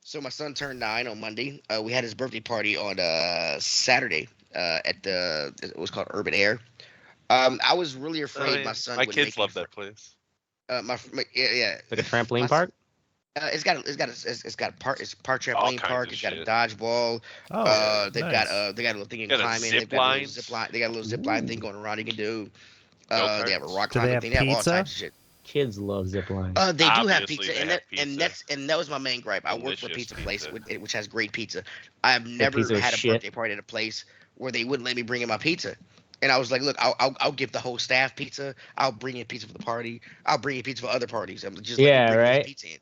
So my son turned 9 on Monday. We had his birthday party on Saturday at it was called Urban Air. I was really afraid my son. My would kids make love it that place. yeah. Like a trampoline park? It's got it's park All trampoline kinds park. of It's got a shit. dodgeball. Oh, They've nice. got they got a little thing in Got a climbing. zip They've got a little lines. zip line. They got a little zip line thing going around you can do. They have a Go-karts. rock Do they climbing have thing. They have all pizza? types of shit. Kids love zip lines. They do have Obviously, pizza, they and have that was my main gripe. I work for a Delicious pizza place pizza. which has great pizza. I have Their never pizza was had a shit. birthday party at a place where they wouldn't let me bring in my pizza. And I was like, look, I'll give the whole staff pizza. I'll bring in pizza for the party. I'll bring in pizza for other parties. I'm just let me Yeah, bring this right. pizza in.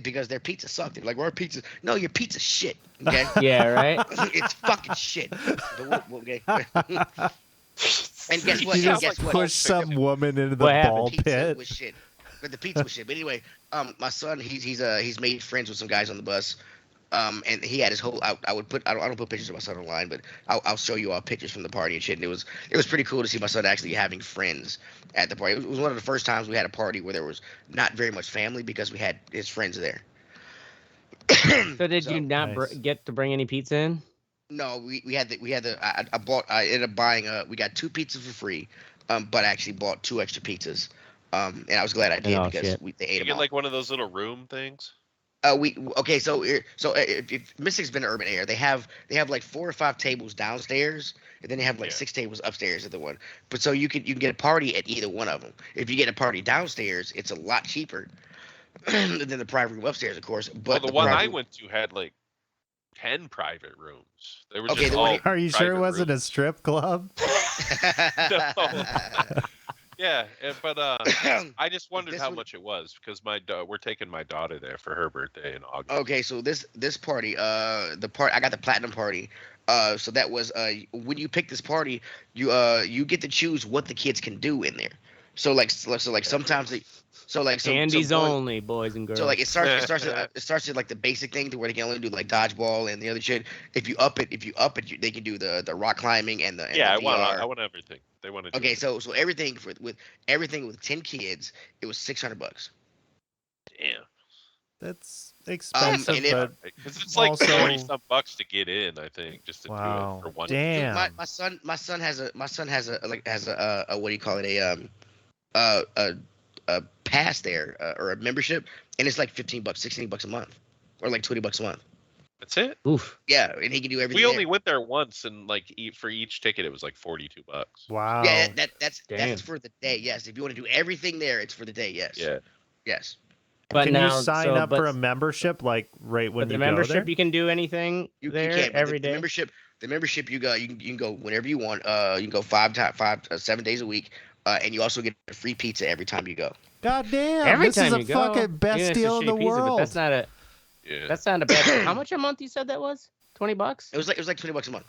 Because their pizza sucked. They're like, our pizza. No, your pizza's shit. Okay. Yeah, right. It's fucking shit. But okay. And guess what? You And just guess what? push some woman into the What happened? ball Pizza pit. was shit. But the pizza was shit. But anyway, my son, he's made friends with some guys on the bus. And he had his whole. I don't put pictures of my son online, but I'll show you all pictures from the party and shit. And it was pretty cool to see my son actually having friends at the party. It was one of the first times we had a party where there was not very much family because we had his friends there. So did you not Nice. get to bring any pizza in? No, I ended up buying we got 2 pizzas for free, but I actually bought 2 extra pizzas, and I was glad I did Oh, because shit. they ate You them get all. like one of those little room things. So if Mystic's been to Urban Air, they have like 4 or 5 tables downstairs, and then they have like 6 tables upstairs at the one. But so you can get a party at either one of them. If you get a party downstairs, it's a lot cheaper than the private room upstairs, of course. But Well, the one I private- went to had like 10 private rooms. They were Okay, just the one all he- Are you sure it private wasn't a rooms. strip club? Yeah, but I just wondered This how one- much it was because we're taking my daughter there for her birthday in August. Okay, so this party, I got the platinum party. So that was when you pick this party, you get to choose what the kids can do in there. So sometimes Candies only, boys and girls. So like it starts at like the basic thing to where they can only do like dodgeball and the other shit. If you up it, they can do the rock climbing and the Yeah, the I VR. want everything. They want to do Okay, it. so everything with 10 kids, it was $600. Damn. That's expensive, and it- but Because it's like also- 40 some bucks to get in, I think, just to wow, do it for one. damn. My son has a what do you call it a pass there or a membership, and it's like $15, $16 a month, or like $20 a month. That's it. Oof. Yeah, and he can do everything. We only there. went there once, and like for each ticket, it was like $42. Wow. Yeah, that's Damn. for the day. Yes, if you want to do everything there, it's for the day. Yes. Yeah. Yes. But Can now, you sign up for a membership like right when but the you membership, go there? you can do anything You there can, but every the day. membership you can go whenever you want. You can go 7 days a week, and you also get a free pizza every time you go. God damn, Every this time is a you go. fucking best Even if it's a deal in the shitty pizza, world. But that's not a Yeah. bad. How much a month you said that was? $20? It was like $20 a month.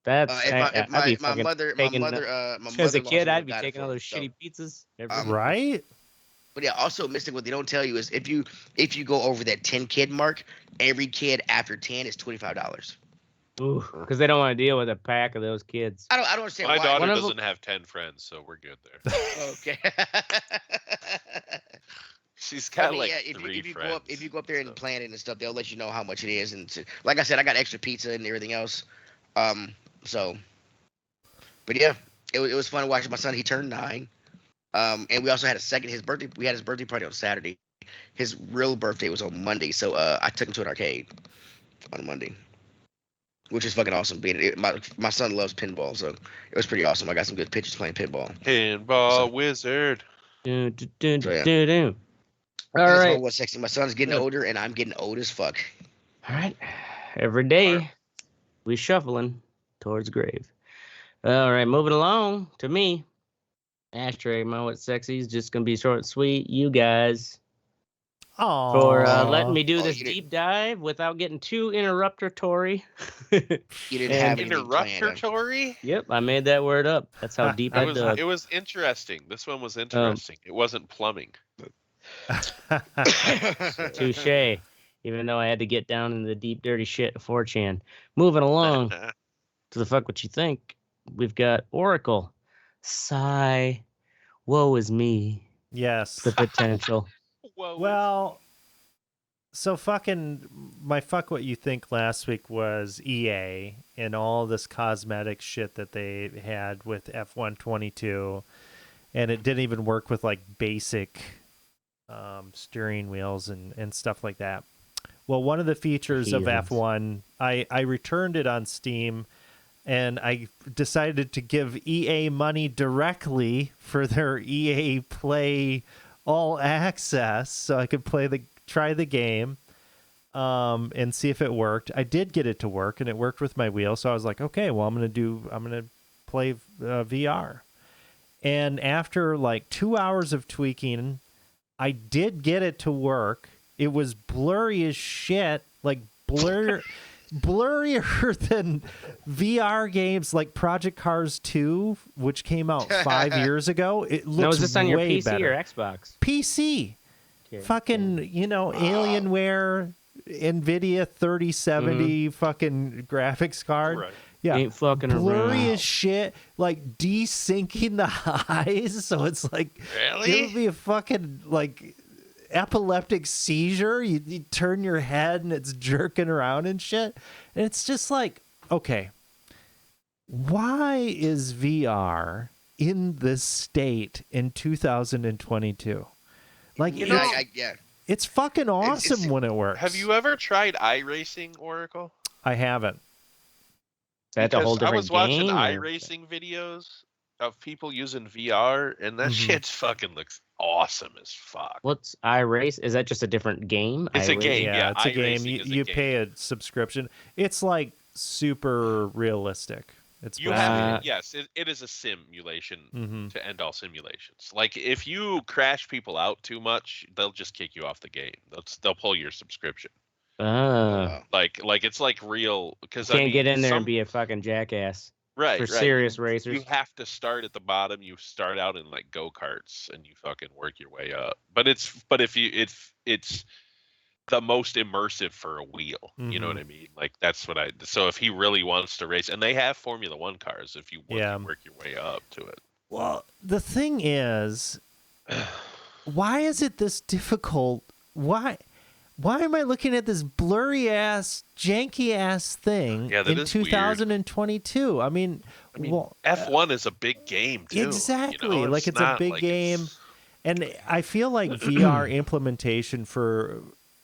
That's If I'd be my fucking mother taking my as a mother-in-law's kid, the one I'd who be got it taking for all me, those so- shitty pizzas. every Um, month. Right? But yeah, also Mystic, what they don't tell you is if you go over that 10 kid mark, every kid after 10 is $25. Ooh, because they don't want to deal with a pack of those kids. I don't understand My why. daughter One of doesn't have 10 friends, so we're good there. Okay. She's I got mean, like yeah, if 3 you friends. go up there and so. plan it and stuff, they'll let you know how much it is. And like I said, I got extra pizza and everything else. So, but yeah, it was fun watching my son. He turned 9. And we also had his birthday. We had his birthday party on Saturday. His real birthday was on Monday, so I took him to an arcade on Monday, which is fucking awesome. My son loves pinball, so it was pretty awesome. I got some good pictures playing pinball. Pinball So- wizard. Do, do, do, So, yeah. do, do. All That's right. all was sexy. My son's getting Good. older, and I'm getting old as fuck. All right. Every day we shuffling towards grave. All right, moving along to me. Ashtray, my what's sexy is just gonna be short and sweet. You guys for letting me do this you didn't- deep dive without getting too interruptory. You didn't have anything planned. Interruptory? Yep, I made that word up. That's how deep I dug. It was interesting. This one was interesting. It wasn't plumbing. Touche. Even though I had to get down in the deep, dirty shit of 4chan. Moving along to the fuck what you think. We've got Oracle. Sigh. Woe is me. Yes. The potential. Whoa. Well, so fucking my fuck what you think last week was EA and all this cosmetic shit that they had with F122, and it didn't even work with like basic steering wheels and stuff like that. Well, one of the features of F1, I returned it on Steam, and I decided to give EA money directly for their EA Play All Access, so I could try the game, and see if it worked. I did get it to work, and it worked with my wheel. So I was like, okay, well, I'm gonna play VR. And after like 2 hours of tweaking, I did get it to work. It was blurry as shit, like blurrier than VR games like Project Cars 2, which came out 5 years ago. It looks way better. Is this on your PC or Xbox? PC. Okay. Fucking, Alienware, NVIDIA 3070 fucking graphics card. Right. Yeah, ain't fucking blurry around. as shit, like desyncing the highs, so it's like Really? it would be a fucking like epileptic seizure. You turn your head and it's jerking around and shit, and it's just like, okay, why is VR in this state in 2022? Like, it's fucking awesome when it works. Have you ever tried iRacing, Oracle? I haven't. That's a whole different I was watching game, iRacing videos of people using VR, and that shit fucking looks awesome as fuck. What's iRace? Is that just a different game? It's a game. Yeah, it's a game. iRacing is a You game. pay a subscription. It's like super realistic. It's You have yes, it is a simulation to end all simulations. Like if you crash people out too much, they'll just kick you off the game. They'll pull your subscription. Like it's like real because can't get in there and be a fucking jackass. Right, for serious racers. You have to start at the bottom. You start out in like go-karts and you fucking work your way up. But it's the most immersive for a wheel. You know what I mean? Like that's what so if he really wants to race, and they have Formula 1 cars if you want to work your way up to it. Well, the thing is, why is it this difficult? Why am I looking at this blurry ass, janky ass thing in 2022? Weird. I mean, F1 is a big game too. Exactly, like it's a big game, and I feel like VR implementation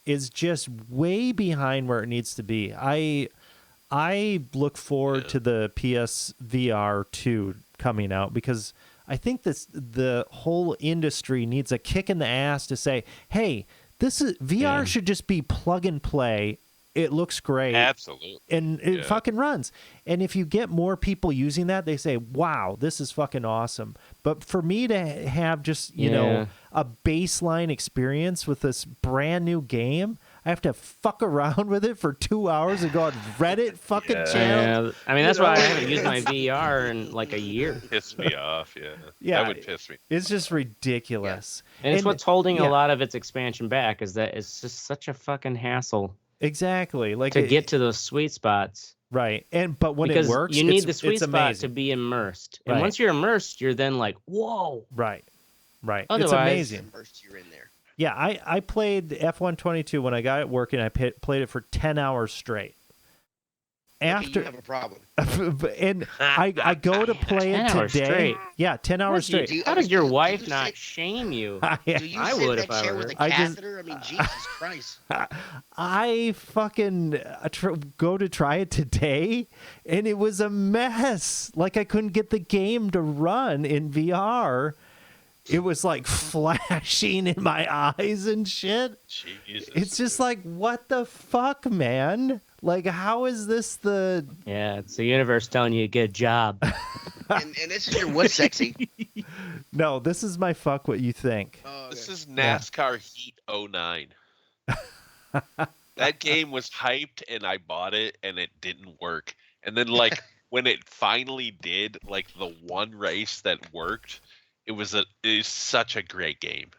is just way behind where it needs to be. I look forward to the PSVR 2 coming out because I think the whole industry needs a kick in the ass to say, hey, VR should just be plug and play. It looks great. Absolutely. And it fucking runs. And if you get more people using that, they say, wow, this is fucking awesome. But for me to have just, a baseline experience with this brand new game, I have to fuck around with it for 2 hours and go on Reddit fucking channel. Yeah. I mean, that's why I haven't used my VR in like a year. Piss me off, yeah. That would piss me. It's just ridiculous. And it's what's holding a lot of its expansion back is that it's just such a fucking hassle. Exactly. Like to get to those sweet spots. Right. But when it works, you need the sweet spot to be immersed. And once you're immersed, you're then like, whoa. Right. Otherwise, it's amazing. Immersed, you're in there. Yeah, I played F122 when I got it working. I played it for 10 hours straight. After you have a problem. And I go to play it today. Straight. Yeah, 10 hours straight. How does your wife not shame you? Do you I sit would in if that I chair were with her. a catheter? I mean, Jesus Christ. I fucking go to try it today, and it was a mess. Like I couldn't get the game to run in VR. It was like flashing in my eyes and shit. Jesus, it's just like, what the fuck, man? Like, how is this the... Yeah, it's the universe telling you to get a job. and this is your what sexy? No, this is my fuck what you think. Oh, okay. This is NASCAR Heat 09. That game was hyped, and I bought it, and it didn't work. And then, like, when it finally did, like, the one race that worked... It was such a great game.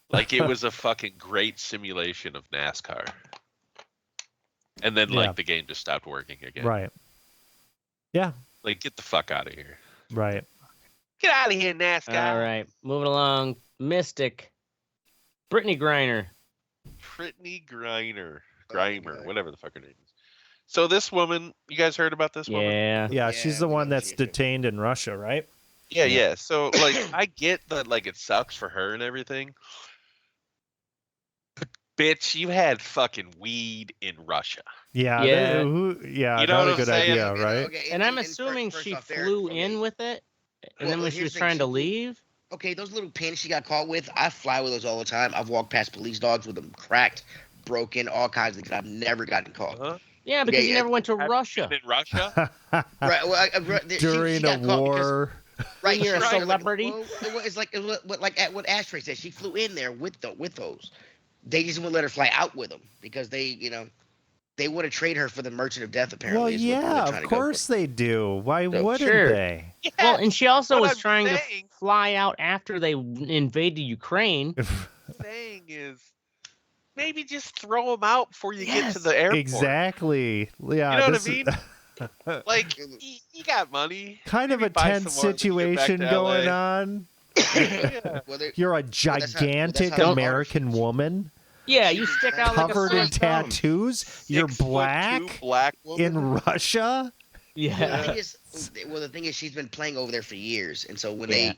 Like it was a fucking great simulation of NASCAR. And then like the game just stopped working again. Right. Yeah. Like get the fuck out of here. Right. Get out of here, NASCAR. All right. Moving along. Mystic. Brittney Griner. Grimer, whatever the fuck her name is. So this woman, you guys heard about this woman? Yeah, she's the one that's detained in Russia, right? Yeah. So, like, I get that, like, it sucks for her and everything, Bitch, you had fucking weed in Russia. Yeah. Yeah. You know not what a I'm good saying? idea, right? Okay, And I'm assuming she flew in with it, and then when she was trying to leave. Okay, those little pins she got caught with, I fly with those all the time. I've walked past police dogs with them cracked, broken, all kinds of things. I've never gotten caught. Uh-huh. Yeah, because you never went to Have Russia. you been in Russia? Right. Well, During a war. Right, you're a right, celebrity. It's like what Ashtray said. She flew in there with those. They just wouldn't let her fly out with them because they would have traded her for the Merchant of Death. Apparently. Well, yeah, of course they do. Why wouldn't they? Yeah, well, and she also was I'm trying to saying- fly out after they invaded Ukraine. Thing is, maybe just throw them out before you get to the airport. Exactly. Yeah. You know what I mean? Like, you got money. Kind of Maybe a buy tense some more and then get back situation to going LA. on. Yeah. You're a that's how gigantic the American woman Yeah, you stick out like a covered in sore thumb. tattoos. You're 6'2" black black woman. in Russia. Yeah. The thing is, she's been playing over there for years, and so when Yeah.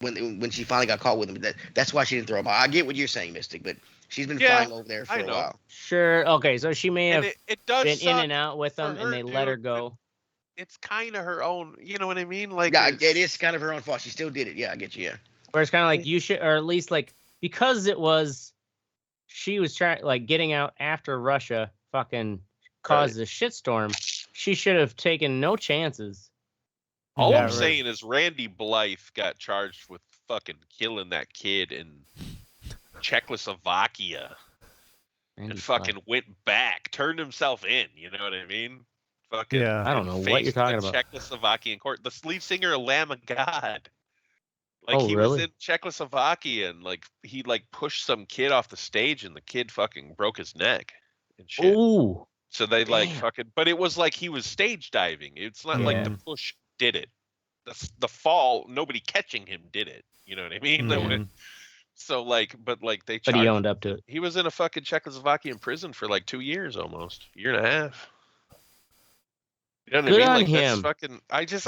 when she finally got caught with them, that's why she didn't throw them out. I get what you're saying, Mystic, but she's been Yeah, flying over there for I a know. while. Sure. Okay, so she may have And it does been in suck and out with them, for and her, they let her dude, go. It's kind of her own. You know what I mean? Like, Yeah, it's- it is kind of her own fault. She still did it. Yeah, I get you. Yeah. Where it's kind of like you should, or at least like because she was trying like getting out after Russia fucking caused a shitstorm. She should have taken no chances. All Yeah, I'm right. saying is Randy Blythe got charged with fucking killing that kid in Czechoslovakia and fucking went back, turned himself in. You know what I mean? Fucking. Yeah. I don't know what faced you're talking the about. Czechoslovakian court. The lead singer of Lamb of God. Like Oh, he was really? in Czechoslovakia and like he like pushed some kid off the stage and the kid fucking broke his neck and shit. Ooh. So they like Damn. fucking, but it was like he was stage diving. It's not like Yeah. the push did it. The fall, nobody catching him did it. You know what I mean? That Mhm. would- So like, but like they But charged he him. owned up to it. He was in a fucking Czechoslovakian prison for like 2 years almost, year and a half. You know what Good I mean? on Like that's him. fucking.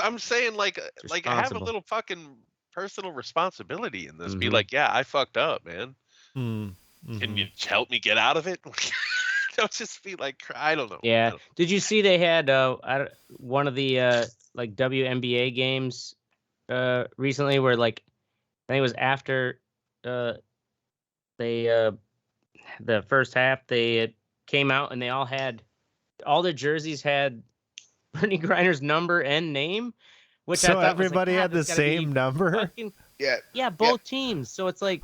I'm saying like have a responsible. little fucking personal responsibility in this. Be Mhm. like, yeah, I fucked up, man. Mm, Can mhm. you help me get out of it? Don't just be like, I don't know. I Yeah. don't- Did you see they had one of the like WNBA games recently where like I think it was after they the first half they came out and they all their jerseys had Brittney Griner's number and name, which I So thought was everybody like, had the that's gotta be same number. fucking- Yeah. yeah, both teams. So it's like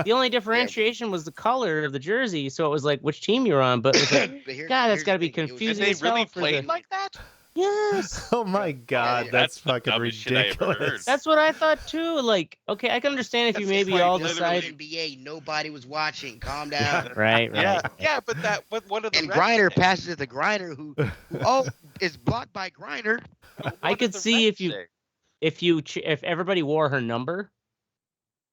the only differentiation was the color of the jersey. So it was like which team you were on, but it was like, But God, that's here's got to the be thing, it was- And confusing they as really hell for played the like that? yes. Oh my God, yeah, that's that's the fucking dumbest shit I ever heard. ridiculous. That's what I thought too. Like, okay, I can understand if you That's maybe like all literally- decide. NBA, nobody was watching. Calm down. Right, right. Yeah, yeah, but what are the And refs Griner saying? passes it to Griner, who is blocked by Griner. What I do could the see refs if you- say? If everybody wore her number,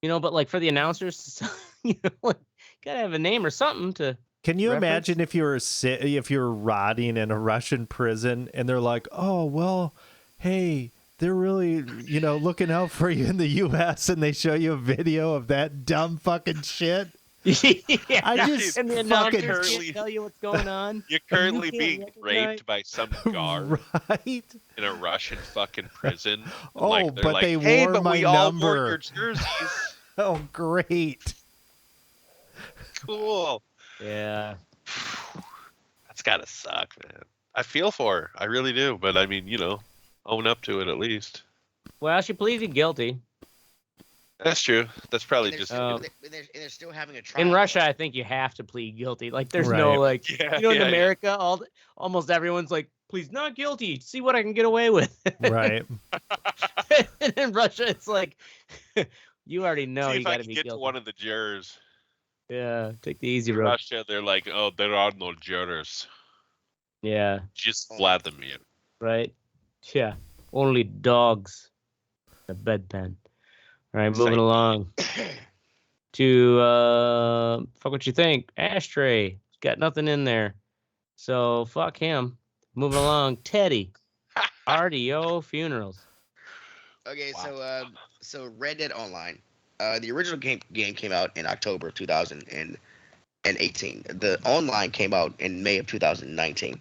but like for the announcers, like, gotta have a name or something to. Can you reference? imagine if you were rotting in a Russian prison and they're like, "Oh, well, hey, they're really, looking out for you in the U.S." and they show you a video of that dumb fucking shit? Yeah. I just And the fucking announcers currently- can't tell you what's going on. You're currently can't being recognize- raped by some guard right. in a Russian fucking prison. Oh, They're but like, they hey, wore but my we all wore number." your jerseys. Oh, great. Cool. Yeah. That's gotta suck, man. I feel for her. I really do. But I mean, own up to it at least. Well, she pleaded guilty. That's true. That's probably And just. they're still having a trial. In Russia, I think you have to plead guilty. Like, there's Right. no like, Yeah, in yeah. America, almost everyone's like, please not guilty. See what I can get away with. Right. And in Russia, it's like, you already know See you if I got to can be get to guilty. one of the jurors. Yeah, take the easy In road. Russia, they're like, oh, there are no jurors. Yeah, Just Vladimir. right. Yeah, only dogs. The bedpan. All right, moving Same. along to fuck what you think. Ashtray got nothing in there, so fuck him. Moving along, Teddy. RDO funerals. Okay, Wow. so Red Dead Online. The original game came out in October of 2018. The online came out in May of 2019.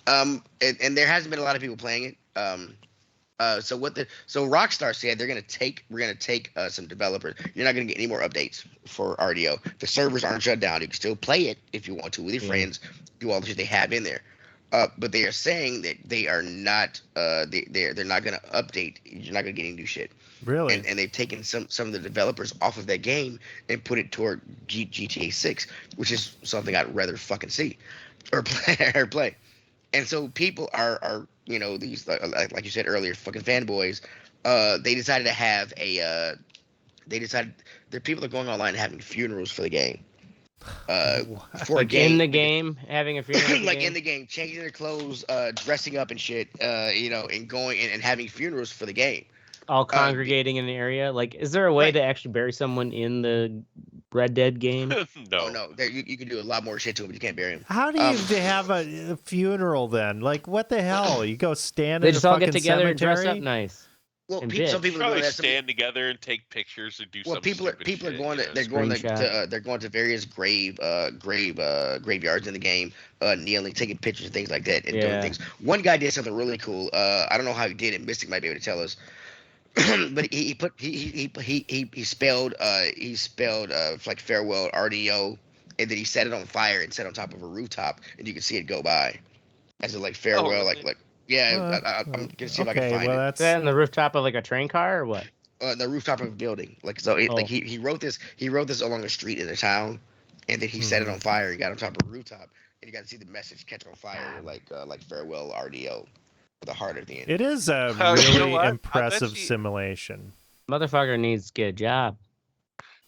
And there hasn't been a lot of people playing it. So Rockstar said we're gonna take some developers. You're not gonna get any more updates for RDO. The servers aren't shut down. You can still play it if you want to with your friends. Do all the shit they have in there. But they are saying that they are not. They're not gonna update. You're not gonna get any new shit. Really? And they've taken some of the developers off of that game and put it toward GTA 6, which is something I'd rather fucking see or play. And so people are these like you said earlier, fucking fanboys. They decided to have the people are going online and having funerals for the game. For like game, in the game, having a funeral. Like in the game, changing their clothes, dressing up and shit. And going and having funerals for the game. All congregating in the area. Like, is there a way to actually bury someone in the Red Dead game? No. No. You can do a lot more shit to them, but you can't bury them. How do you have a funeral then? Like, what the hell? You go stand they in just a all fucking get together cemetery? and dress up nice. Well, some people probably stand together and take pictures or do something. Well, people are going. They're going to various graveyards in the game, kneeling, taking pictures and things like that, and doing things. One guy did something really cool. I don't know how he did it. Mystic might be able to tell us. But he spelled like farewell RDO, and then he set it on fire and set it on top of a rooftop, and you can see it go by as a like farewell, I'm gonna see if I can find it. That's that on the rooftop of like a train car or what? The rooftop of a building. Like so, like he wrote this along a street in a town, and then he set it on fire and got on top of a rooftop, and you got to see the message catch on fire like farewell RDO. With a heart at the end. It is a really impressive simulation. Motherfucker needs to get a job.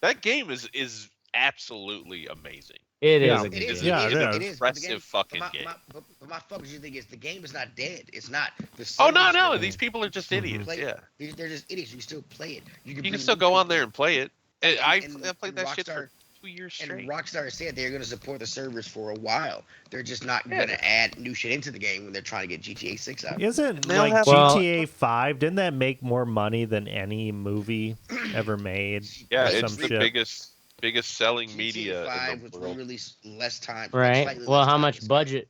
That game is absolutely amazing. It is. It is. An impressive fucking game. But my focus, you think is the game is not dead. It's not. No. These people are just idiots. Yeah. They're just idiots. You can still play it. You can still go on there and play it. And I played that shit for 2 years straight. And Rockstar said they're going to support the servers for a while. They're just not going to add new shit into the game when they're trying to get GTA 6 out. Isn't like GTA 5? Didn't that make more money than any movie ever made? Yeah, it's the biggest selling media. GTA 5 was released less time. Right. Well, how much budget?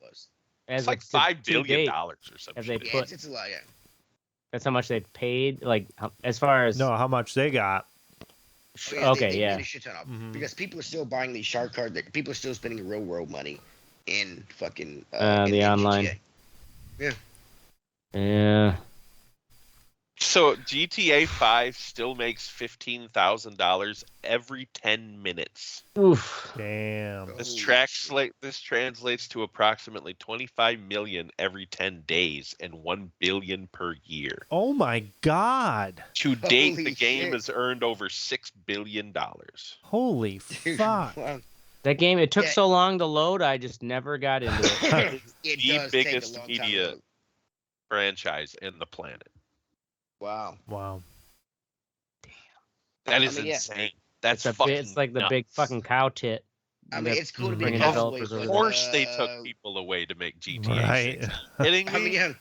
It's like $5 billion or something. Have they put? It's a lot. Yeah. That's how much they paid. Like as far as how much they got. They made a shit ton of because people are still buying these shark cards. People are still spending real world money in fucking the online. GTA. Yeah. So GTA 5 still makes $15,000 every 10 minutes. Oof. Damn. This translates to approximately 25 million every 10 days and 1 billion per year. Oh my god. To date, the game has earned over $6 billion. Holy fuck. That game, it took so long to load, I just never got into it. The biggest media franchise in the planet. Wow. Damn. That is insane. That's fucking it's like the nuts. big fucking cow tit. I mean, it's cool to be bringing developers over. Of course, they took people away to make GTA. Right. 6. Kidding me? I mean,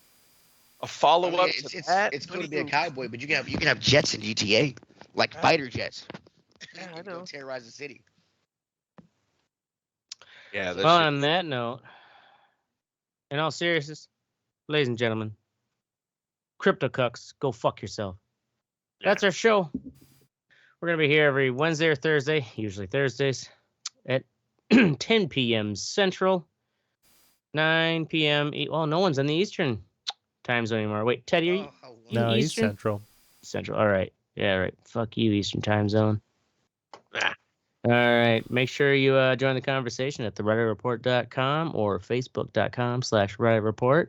a follow-up to that? It's cool to be a cowboy, but you can have jets in GTA, like fighter jets. Yeah, I know. Terrorize the city. Yeah. Well, on that note, in all seriousness, ladies and gentlemen, crypto cucks, go fuck yourself. That's our show. We're going to be here every Wednesday or Thursday, usually Thursdays, at 10 p.m. Central, 9 p.m. Well, no one's in the Eastern time zone anymore. Wait, Teddy, are you? No, he's Eastern? Central. Central. All right. Yeah, right. Fuck you, Eastern time zone. Nah. All right. Make sure you join the conversation at theRyderReport.com or Facebook.com/RyderReport.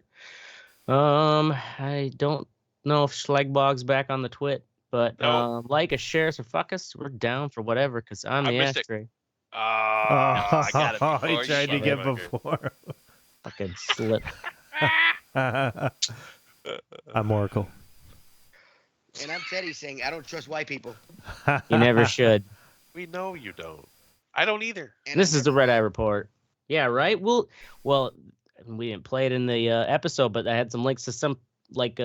I don't know if Schlegbog's back on the twit, but like us, share us, or fuck us. We're down for whatever, because I'm the ashtray. I got it before. He tried to get before. Fucking slip. I'm Oracle. And I'm Teddy saying I don't trust white people. You never should. We know you don't. I don't either. And this is the Red Eye Report. Yeah, right? Well, we didn't play it in the episode, but I had some links to some, like,